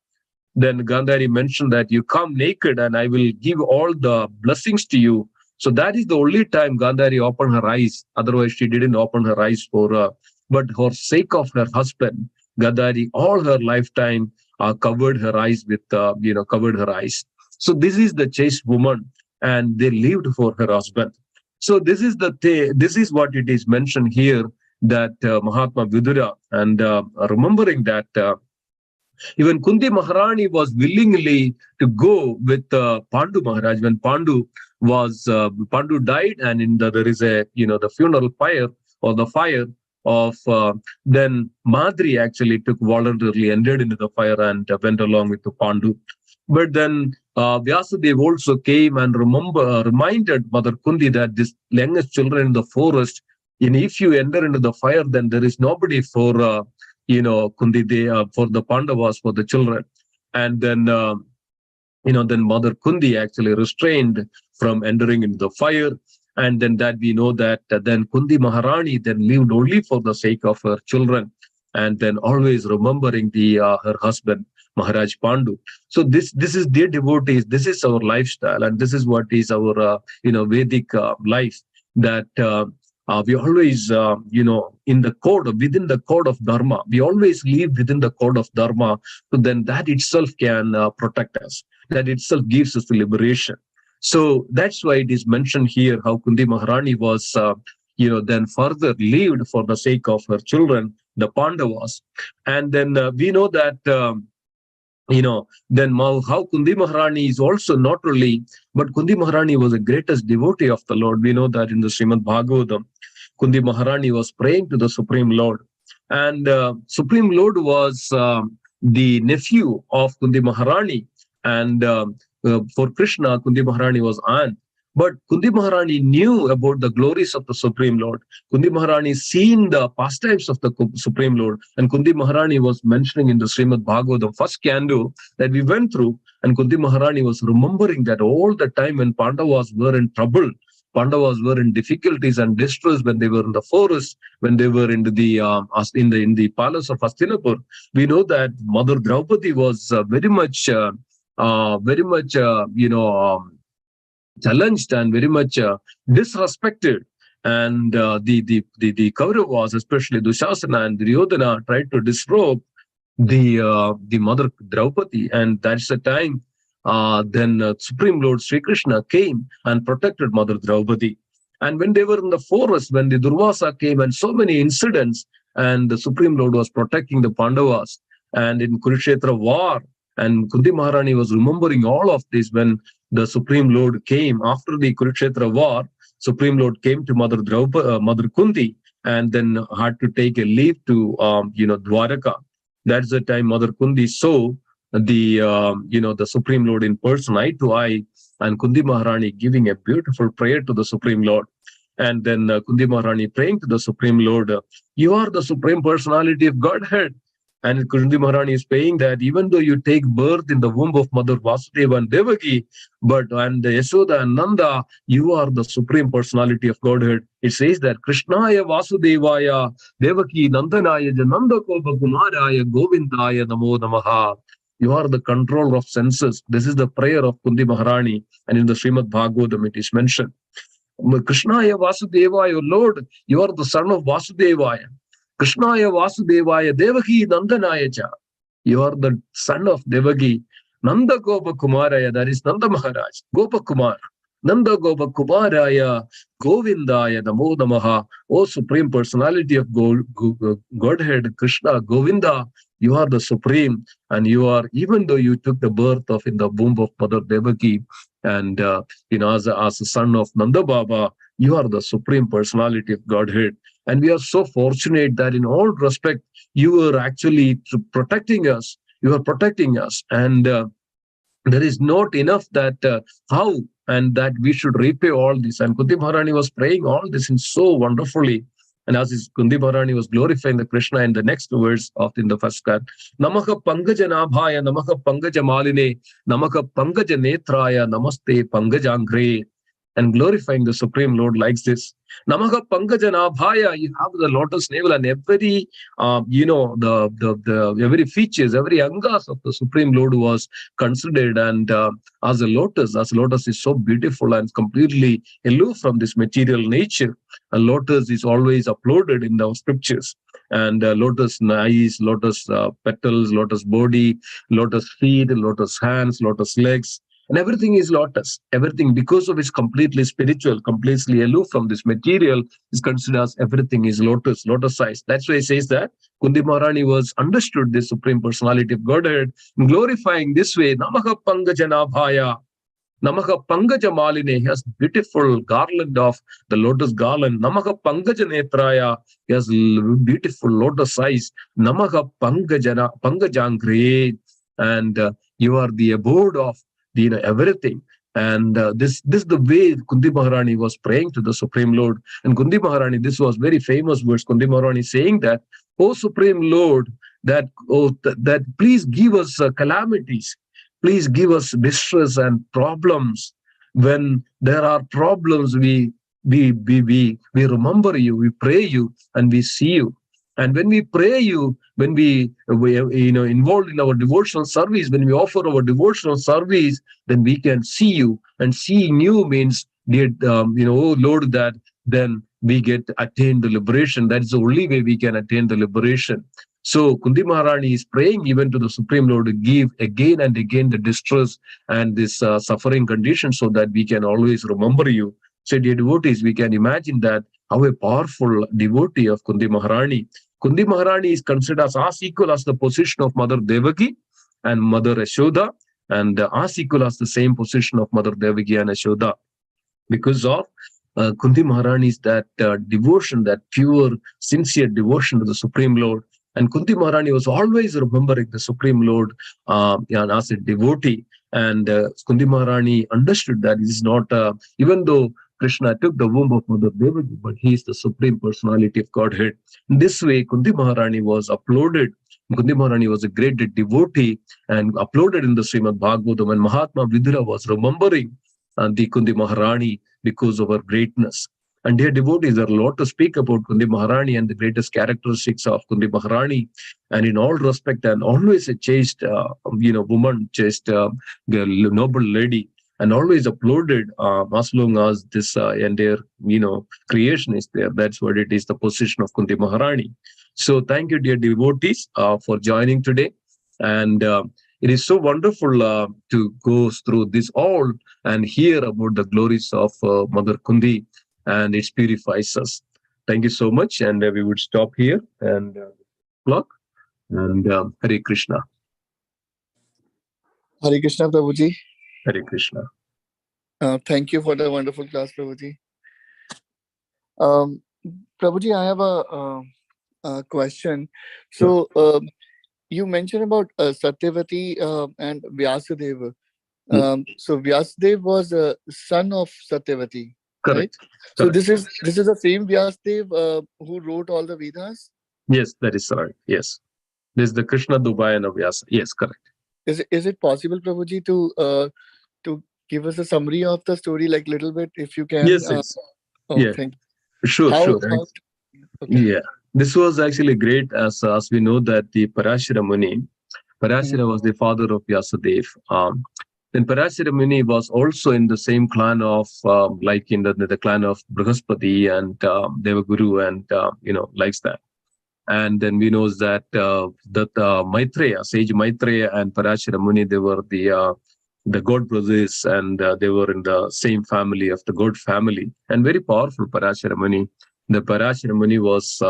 Then Gandhari mentioned that you come naked and I will give all the blessings to you. So that is the only time Gandhari opened her eyes. Otherwise, she didn't open her eyes but for sake of her husband, Gandhari all her lifetime covered her eyes with, covered her eyes. So this is the chaste woman, and they lived for her husband. So this is this is what it is mentioned here, that Mahatma Vidura, and remembering that even Kunti Maharani was willingly to go with Pandu Maharaj when Pandu died, and there is a the funeral pyre or the fire of then Madri actually took voluntarily, entered into the fire and went along with the Pandu. But then Vyasadeva also came and reminded Mother Kundi that this youngest children in the forest, and if you enter into the fire, then there is nobody for Kundi, for the Pandavas, for the children. And then then Mother Kundi actually restrained from entering into the fire. And then that we know that then Kundi Maharani then lived only for the sake of her children, and then always remembering her husband Maharaj Pandu. So this is their devotees. This is our lifestyle, and this is what is our Vedic life. That we always in the code, within the code of Dharma, we always live within the code of Dharma. So then that itself can protect us. That itself gives us the liberation. So that's why it is mentioned here how Kundi Maharani was then further lived for the sake of her children, the Pandavas. And then we know that then how Kundi Maharani is also not only, but Kundi Maharani was the greatest devotee of the Lord. We know that in the Srimad Bhagavatam, Kundi Maharani was praying to the Supreme Lord, and Supreme Lord was the nephew of Kundi Maharani, and for Krishna, Kundi Maharani was aunt. But Kundi Maharani knew about the glories of the Supreme Lord. Kundi Maharani seen the pastimes of the Supreme Lord. And Kundi Maharani was mentioning in the Srimad Bhagavatam, first Canto that we went through. And Kundi Maharani was remembering that all the time when Pandavas were in trouble, Pandavas were in difficulties and distress, when they were in the forest, when they were into the in the palace of Hastinapur. We know that Mother Draupadi was very much challenged and very much disrespected, and the Kauravas, especially Dushasana and Duryodhana, tried to disrobe the Mother Draupadi, and that's the time then Supreme Lord Sri Krishna came and protected Mother Draupadi. And when they were in the forest, when the Durvasa came, and so many incidents, and the Supreme Lord was protecting the Pandavas, and in Kurukshetra war, and Kundi Maharani was remembering all of this when the Supreme Lord came after the Kurukshetra war. Supreme Lord came to Mother Kunti, and then had to take a leave to Dwaraka. That's the time Mother Kunti saw the Supreme Lord in person, eye to eye, and Kunti Maharani giving a beautiful prayer to the Supreme Lord. And then Kunti Maharani praying to the Supreme Lord, you are the Supreme Personality of Godhead. And Kunti Maharani is saying that even though you take birth in the womb of Mother Vasudeva and Devaki, and Yashoda and Nanda, you are the Supreme Personality of Godhead. It says that Krishnaya Vasudevaya Devaki Nandanaya Jananda Kopa Kumaraya Govindaya Namo Namaha. You are the controller of senses. This is the prayer of Kunti Maharani, and in the Srimad Bhagavatam it is mentioned. Krishnaya Vasudevaya, Lord, you are the son of Vasudevaya. Krishnaya Vasudevaya Devaki Nandanaya cha. You are the son of Devaki. Nanda Gopa Kumaraya, that is Nanda Maharaj. Gopa Kumar. Nanda Gopa Kumaraya Govindaya Namo Namaha. O Supreme Personality of Godhead, Krishna, Govinda, you are the Supreme, and you are, even though you took the birth of in the womb of Mother Devaki, and as a son of Nanda Baba, you are the Supreme Personality of Godhead. And we are so fortunate that in all respect, you are actually protecting us. You are protecting us. And there is not enough that how and that we should repay all this. And Kunti Maharani was praying all this in so wonderfully. And as Kunti Maharani was glorifying the Krishna in the next verse in the first cut, Namaha Pangaja Nabhaya, Namaha Pangaja Maline, Namaha Pangaja Netraya, Namaste Pangajangre. And glorifying the Supreme Lord likes this. Namaha Pankaja Nabhaya, you have the lotus navel, and every every features, every angas of the Supreme Lord was considered, and as a lotus is so beautiful and completely aloof from this material nature. A lotus is always uploaded in the scriptures, and lotus eyes, lotus petals, lotus body, lotus feet, lotus hands, lotus legs. And everything is lotus. Everything, because of its completely spiritual, completely aloof from this material, is considered as everything is lotus, lotus size. That's why it says that Kunti Maharani was understood the Supreme Personality of Godhead, glorifying this way. Namaha Pangaja Nabhaya, Namaha Pangaja Maline. He has beautiful garland of the lotus garland. Namaha Pangaja Netraya. He has beautiful lotus size. Namaha Pangajangre. And you are the abode of everything. And this is the way Kunti Maharani was praying to the Supreme Lord. And Kunti Maharani, this was very famous words. Kunti Maharani saying that, "O Supreme Lord, that please give us calamities, please give us distress and problems. When there are problems, we remember you, we pray you, and we see you. And when we pray you, when we involved in our devotional service, when we offer our devotional service, then we can see you. And seeing you means, oh Lord, that then we get attain the liberation. That is the only way we can attain the liberation." So Kunti Maharani is praying even to the Supreme Lord to give again and again the distress and this suffering condition, so that we can always remember you. So dear devotees, we can imagine that how a powerful devotee of Kunti Maharani. Kunti Maharani is considered as equal as the position of Mother Devaki and Mother Yashoda, and as equal as the same position of Mother Devaki and Yashoda, because of Kunti Maharani's that devotion, that pure, sincere devotion to the Supreme Lord. And Kunti Maharani was always remembering the Supreme Lord as a devotee. And Kunti Maharani understood that it is not, even though Krishna took the womb of Mother Devaki, but he is the Supreme Personality of Godhead. In this way, Kunti Maharani was uploaded. Kunti Maharani was a great devotee and uploaded in the Srimad Bhagavatam. And Mahatma Vidura was remembering the Kunti Maharani because of her greatness. And dear devotees, there are a lot to speak about Kunti Maharani and the greatest characteristics of Kunti Maharani. And in all respect, and always a chaste, woman, chaste, noble lady, and always uploaded as long as this entire, creation is there. That's what it is, the position of Kunti Maharani. So thank you, dear devotees, for joining today. And it is so wonderful to go through this all and hear about the glories of Mother Kunti, and it purifies us. Thank you so much. And we would stop here and clock. And Hare Krishna. Hare Krishna, Prabhuji. Hare Krishna. Thank you for the wonderful class, Prabhuji. Prabhuji, I have a question. So, you mentioned about Satyavati and Vyasadeva. So Vyasadeva was a son of Satyavati, right? Correct. So Correct. this is the same Vyasadeva who wrote all the Vedas. Yes, that is right. Yes. This is the Krishna Dubhayana Vyasa. Yes, correct. Is it possible, Prabhuji, to give us a summary of the story, like little bit, if you can? Yes, yes. Oh, Yeah, thank. sure, How? sure. Okay. Yeah. This was actually great as we know that the Parashara Muni, Parashara was the father of Vyasadeva. Then Parashara Muni was also in the same clan of, like in the clan of Brihaspati and Devaguru and, likes that. And then we know that Maitreya, sage Maitreya and Parashara Muni, they were the god brothers, and they were in the same family of the god family, and very powerful Parashara Muni. The Parashara Muni was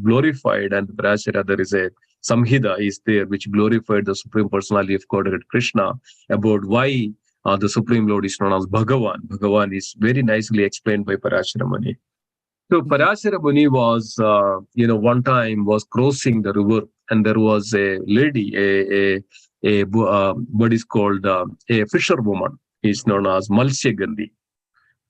glorified, and Parashara, there is a Samhita is there which glorified the Supreme Personality of Godhead Krishna, about why the Supreme Lord is known as Bhagavan. Bhagavan is very nicely explained by Parashara Muni. So Parashara Muni was, one time was crossing the river, and there was a lady, what is called a fisherwoman, is known as Malsya Gandhi.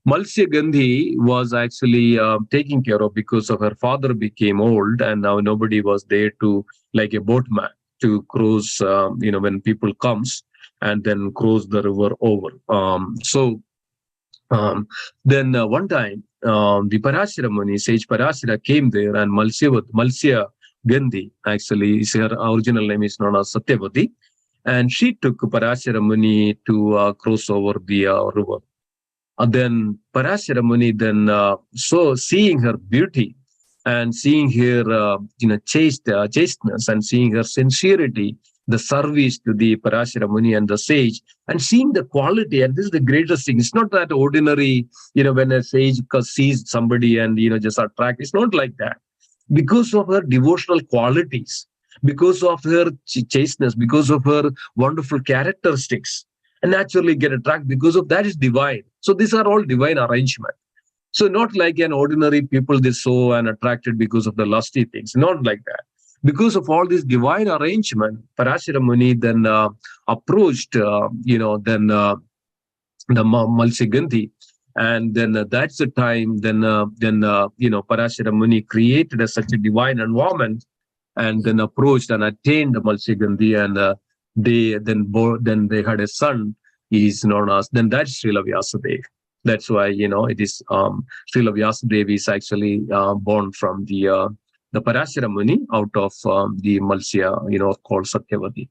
Malsya Gandhi was actually taken care of because of her father became old, and now nobody was there to, like a boatman, to cross, when people comes and then cross the river over. Then one time, the Parashara Muni, sage Parashara, came there, and Malsya Gandhi, actually, her original name is known as Satyavati, and she took Parashara Muni to cross over the river. Then Parashara Muni, then so seeing her beauty and seeing her, chasteness, and seeing her sincerity, the service to the Parashara Muni and the sage, and seeing the quality. And this is the greatest thing. It's not that ordinary, when a sage sees somebody and, just attract. It's not like that. Because of her devotional qualities, because of her chasteness, because of her wonderful characteristics, and naturally get attracted because of that is divine. So these are all divine arrangement. So not like an ordinary people they saw and attracted because of the lusty things. Not like that. Because of all this divine arrangement, Parashara Muni then approached, the Malsya Gandhi, and then that's the time. Then Parashara Muni created such a divine environment, and then approached and attained Malsya Gandhi, and then they had a son. He is known as, then that's Srila Vyasadeva. That's why it is Srila Vyasadeva is actually born from the Parashara Muni out of the Malsya, called Satyavati.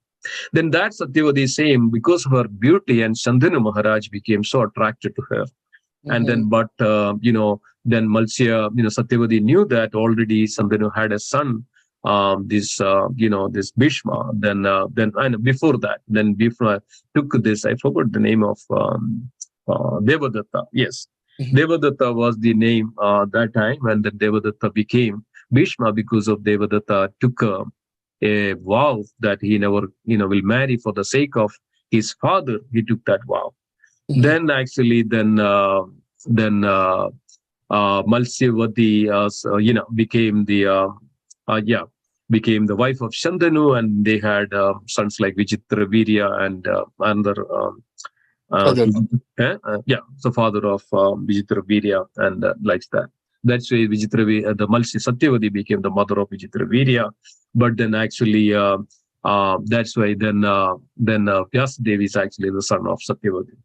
Then that Satyavati same, because of her beauty, and Shantanu Maharaj became so attracted to her. And then, but then Malsya, Satyavati knew that already Shantanu had a son, this Bhishma. Then and before that, then Bhishma took this. I forgot the name of Devadatta. Yes, Devadatta was the name that time, and then Devadatta became Bhishma because of Devadatta took a vow that he never, will marry for the sake of his father. He took that vow. Then actually, then Malsyavati, became the wife of Shantanu, and they had sons like Vijitra Virya and another. The father of Vijitra Virya and likes that. That's why the Malsya Satyavati became the mother of Vijitra Virya. But then actually, that's why then Vyasadeva is actually the son of Satyavati.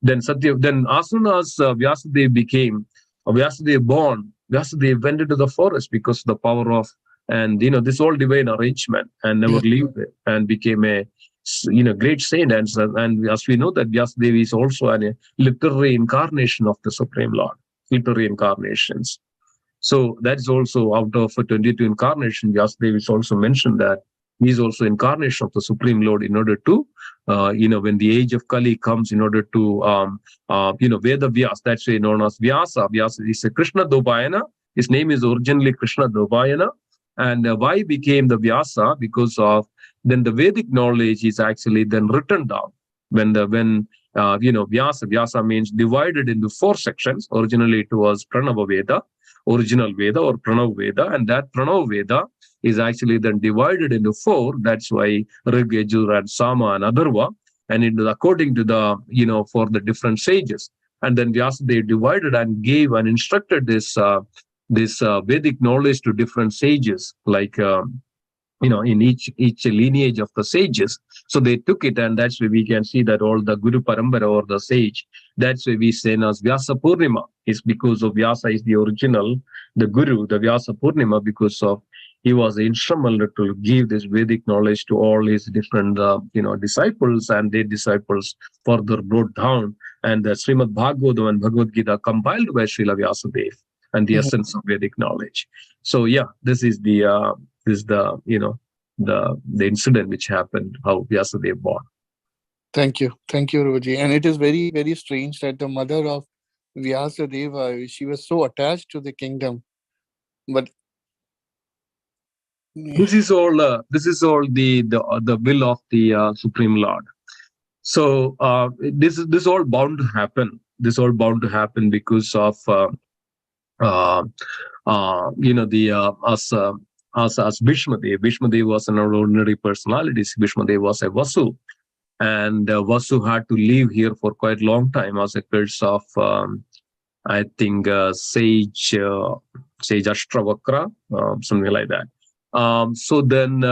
Then as soon as Vyasadeva became Vyasadeva born, Vyasadeva went into the forest because of the power of, and this all divine arrangement, and never lived there, and became a great saint. And as we know that Vyasadeva is also a literary incarnation of the Supreme Lord, literary incarnations. So that is also out of 22 incarnation. Vyasadeva is also mentioned that he is also incarnation of the Supreme Lord in order to, when the age of Kali comes, in order to, Veda Vyas, that's why known as Vyasa. Vyasa is a Krishna Dvayana. His name is originally Krishna Dvayana. And why became the Vyasa? Because of then the Vedic knowledge is actually then written down. When Vyasa. Vyasa means divided into 4 sections. Originally, it was Pranava Veda, original Veda or Pranav Veda, and that Pranav Veda is actually then divided into 4. That's why Rig, Yajur, and Sama and Atharva, and it is according to the, for the different sages. And then Vyasa, they divided and gave and instructed this Vedic knowledge to different sages, like in each lineage of the sages. So they took it, and that's why we can see that all the Guru Parambara or the sage, that's why we say as Vyasa Purnima, is because of Vyasa is the original, the Guru, the Vyasa Purnima, because of he was instrumental to give this Vedic knowledge to all his different disciples, and their disciples further brought down, and the Srimad Bhagavatam and Bhagavad Gita compiled by Srila Vyasadeva, and the essence of Vedic knowledge. So yeah, this is the incident which happened, how Vyasadeva born. Thank you, Ruji. And it is very, very strange that the mother of Vyasadeva, she was so attached to the kingdom, but this is all the will of the Supreme Lord. So this all bound to happen. This all bound to happen because of as Bhishmadev. Bhishmadev was an ordinary personality. Bhishmadev was a Vasu, and Vasu had to live here for quite a long time as a curse of I think sage Ashtravakra, something like that. So then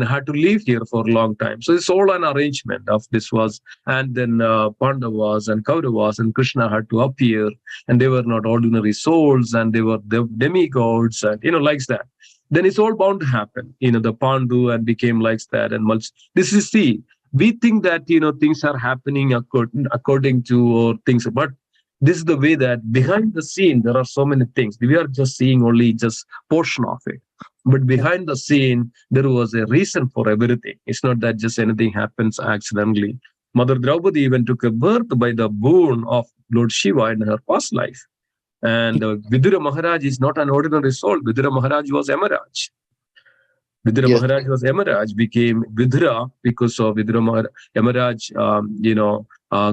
had to live here for a long time. So it's all an arrangement of this was, and then Pandavas and Kauravas and Krishna had to appear, and they were not ordinary souls, and they were the demigods, and like that. Then it's all bound to happen. The Pandu and became like that, and this is we think that things are happening according to or things, but this is the way that behind the scene there are so many things. We are just seeing only just portion of it. But behind the scene, there was a reason for everything. It's not that just anything happens accidentally. Mother Draupadi even took a birth by the boon of Lord Shiva in her past life. And Vidura Maharaj is not an ordinary soul. Vidura Maharaj was Yamaraj. Vidura Maharaj was Yamaraj, became Vidura because of Vidura Maharaj. Yamaraj,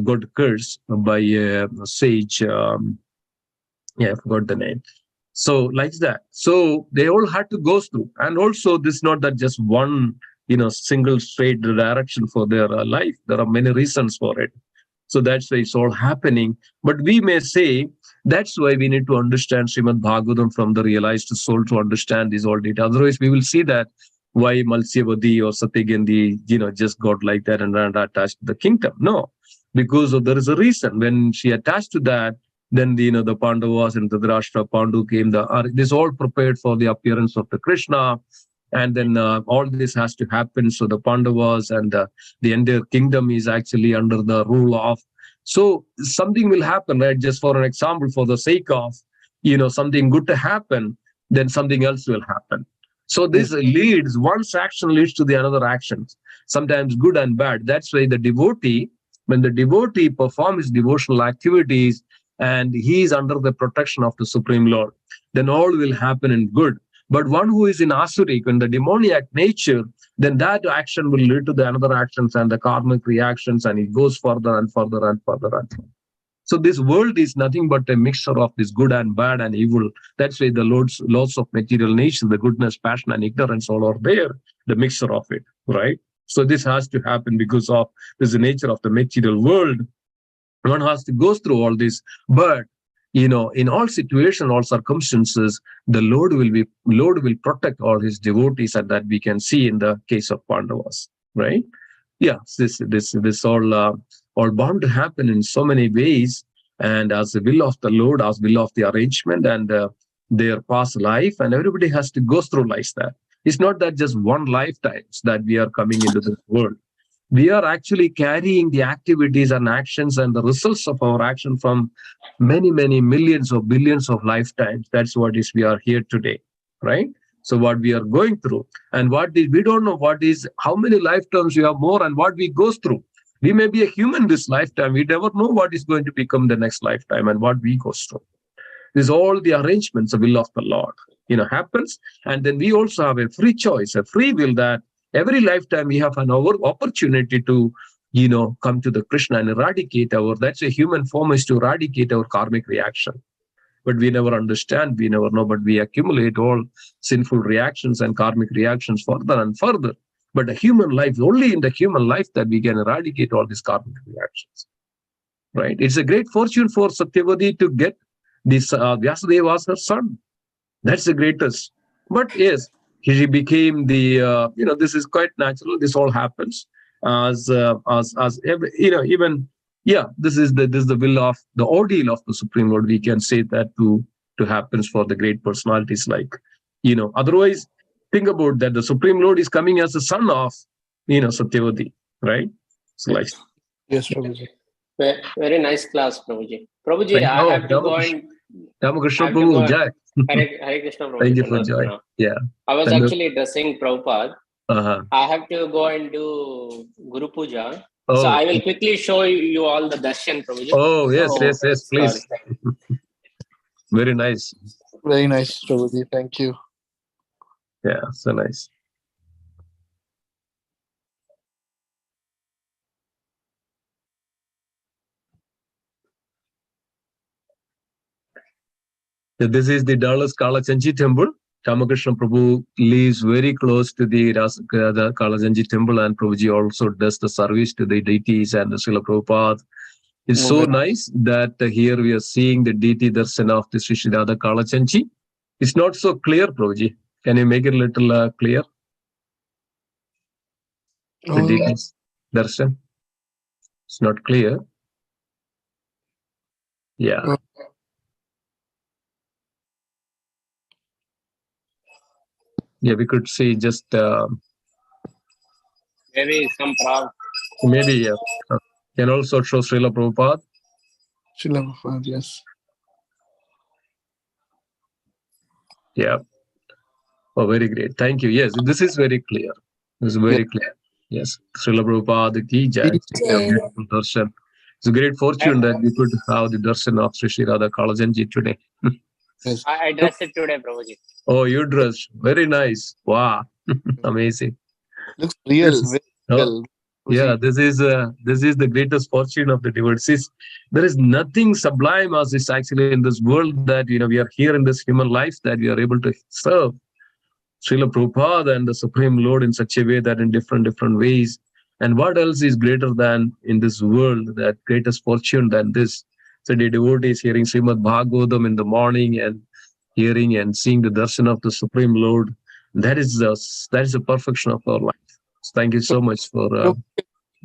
got cursed by a sage. I forgot the name. So like that. So they all had to go through. And also this is not that just one, single straight direction for their life. There are many reasons for it. So that's why it's all happening. But we may say that's why we need to understand Srimad Bhagavatam from the realized soul to understand these all data. Otherwise, we will see that why Malsyavadi or Satyagandhi, just got like that and attached to the kingdom. No, because there is a reason. When she attached to that, then the Pandavas and Dhritarashtra, Pandu came. This all prepared for the appearance of the Krishna, and then all this has to happen. So the Pandavas and the entire kingdom is actually under the rule of. So something will happen, right? Just for an example, for the sake of something good to happen, then something else will happen. So this leads. One action leads to the another action. Sometimes good and bad. That's why the devotee, when the devotee performs devotional activities, and he is under the protection of the Supreme Lord, then all will happen in good. But one who is in Asuric, in the demoniac nature, then that action will lead to the another actions and the karmic reactions, and it goes further and further and further and further. So this world is nothing but a mixture of this good and bad and evil. That's why the laws of material nature, the goodness, passion, and ignorance all are there, the mixture of it, right? So this has to happen because of this the nature of the material world. One has to go through all this, but in all situations, all circumstances, the Lord will protect all his devotees, and that we can see in the case of Pandavas, right? Yeah, this all bound to happen in so many ways, and as the will of the Lord, as will of the arrangement and their past life, and everybody has to go through like that. It's not that just one lifetimes that we are coming into this world. We are actually carrying the activities and actions and the results of our action from many, many millions or billions of lifetimes. That's what is we are here today, right? So what we are going through, and we don't know how many lifetimes we have more and what we go through. We may be a human this lifetime. We never know what is going to become the next lifetime and what we go through. This is all the arrangements, the will of the Lord, happens. And then we also have a free choice, a free will, that every lifetime we have an opportunity to, come to the Krishna and eradicate that's a human form, is to eradicate our karmic reaction. But we never understand, we never know, but we accumulate all sinful reactions and karmic reactions further and further. But the human life, only in the human life that we can eradicate all these karmic reactions. Right? It's a great fortune for Satyavati to get this Vyasadeva as her son. That's the greatest. But yes, he became the, this is quite natural. This all happens as every, even, this is the will of the ordeal of the Supreme Lord. We can say that to happens for the great personalities like, otherwise, think about that. The Supreme Lord is coming as the son of, Satyavati, right? So like, Yes, Prabhuji. Very nice class, Prabhuji. Prabhuji, I have to go and Ramakrishna Prabhu, Jai. Hare Krishna, Prabhuji. Thank you for joy. Yeah. I was actually dressing Prabhupada. Uh-huh. I have to go and do Guru Puja. Oh. So I will quickly show you all the darshan, Prabhuji. Oh, yes, please. Sorry. Very nice. Very nice, Prabhuji. Thank you. Yeah, so nice. So this is the Dallas Kalachanji temple. Ramakrishna Prabhu lives very close to the Kalachanji temple, and Prabhuji also does the service to the deities and the Srila Prabhupada. It's so nice that here we are seeing the deity darshan of the Sri Radha Kalachanji. It's not so clear, Prabhuji. Can you make it a little clear? The deities darshan. It's not clear. Yeah. Yeah, we could see just Maybe some problem. Maybe, yeah. Can also show Srila Prabhupada. Srila Prabhupada, yes. Yeah. Oh, very great. Thank you. Yes, this is very clear. This is very clear. Yes. Srila Prabhupada ki jai. Beautiful darshan. It's a great fortune that we could have the darshan of Sri Radha Kalachanji today. Yes. I dressed it today, Prabhuji. Oh, you dressed. Very nice. Wow. Amazing. Looks real. Real. Yeah, this is the greatest fortune of the devotees. There is nothing sublime as is actually in this world that we are here in this human life, that we are able to serve Srila Prabhupada and the Supreme Lord in such a way that in different ways. And what else is greater than in this world, that greatest fortune than this? So the devotees hearing Srimad Bhagavatam in the morning and hearing and seeing the darshan of the Supreme Lord, that is the perfection of our life. So thank you so much for.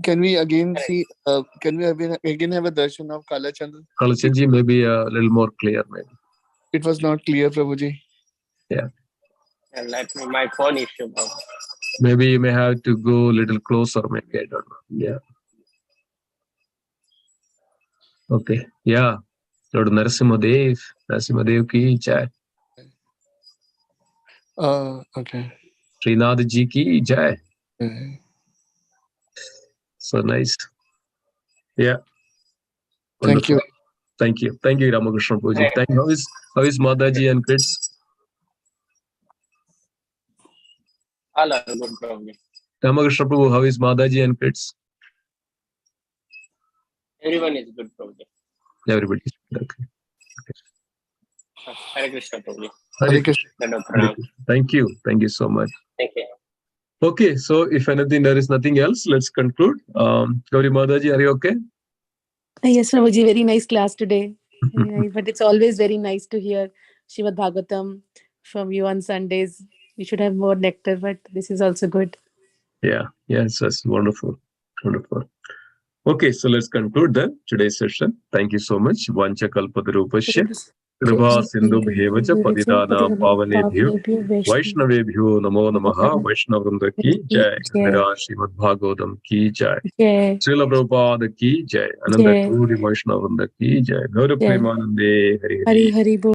Can we again see? Can we again have a darshan of Kalachandra? Kalachandji, maybe a little more clear, maybe. It was not clear, Prabhuji. Yeah. And that's my phone issue, Prabhuji. Maybe you may have to go a little closer, maybe. I don't know. Yeah. Okay. Yeah. Lord Narasimhadev ki jai. Okay. Srinath ji ki jai. So nice. Yeah. Thank you. Thank you. Thank you, Ramakrishna Prabhuji. Thank you. How is Mataji and kids? All are good, Prabhuji. Ramakrishna Prabhu, how is Mataji and kids? Everyone is good, Prabhuji. Everybody is good. Okay. Hare Krishna, Prabhuji. Hare Krishna. Thank you. Thank you so much. Thank you. Okay, so if anything, there is nothing else, let's conclude. Gauri Mataji, are you okay? Yes, Prabhuji, very nice class today. But it's always very nice to hear Srimad Bhagavatam from you on Sundays. We should have more nectar, but this is also good. Yeah, yes, that's wonderful. Wonderful. Okay, so let's conclude then today's session. Thank you so much. Vancha kalpatarupasya Kripa sindhu bhevacha padidana pavanebhyo Vaishnavebhyo namo namaha Vaishnavamda ki jai Mera Srimad Bhagavatam ki jai Srila Prabhupada ki jai Ananda Kuri Vaishnavamda ki jai Gaura Premanande Hari Hari. Hari Hari Bol.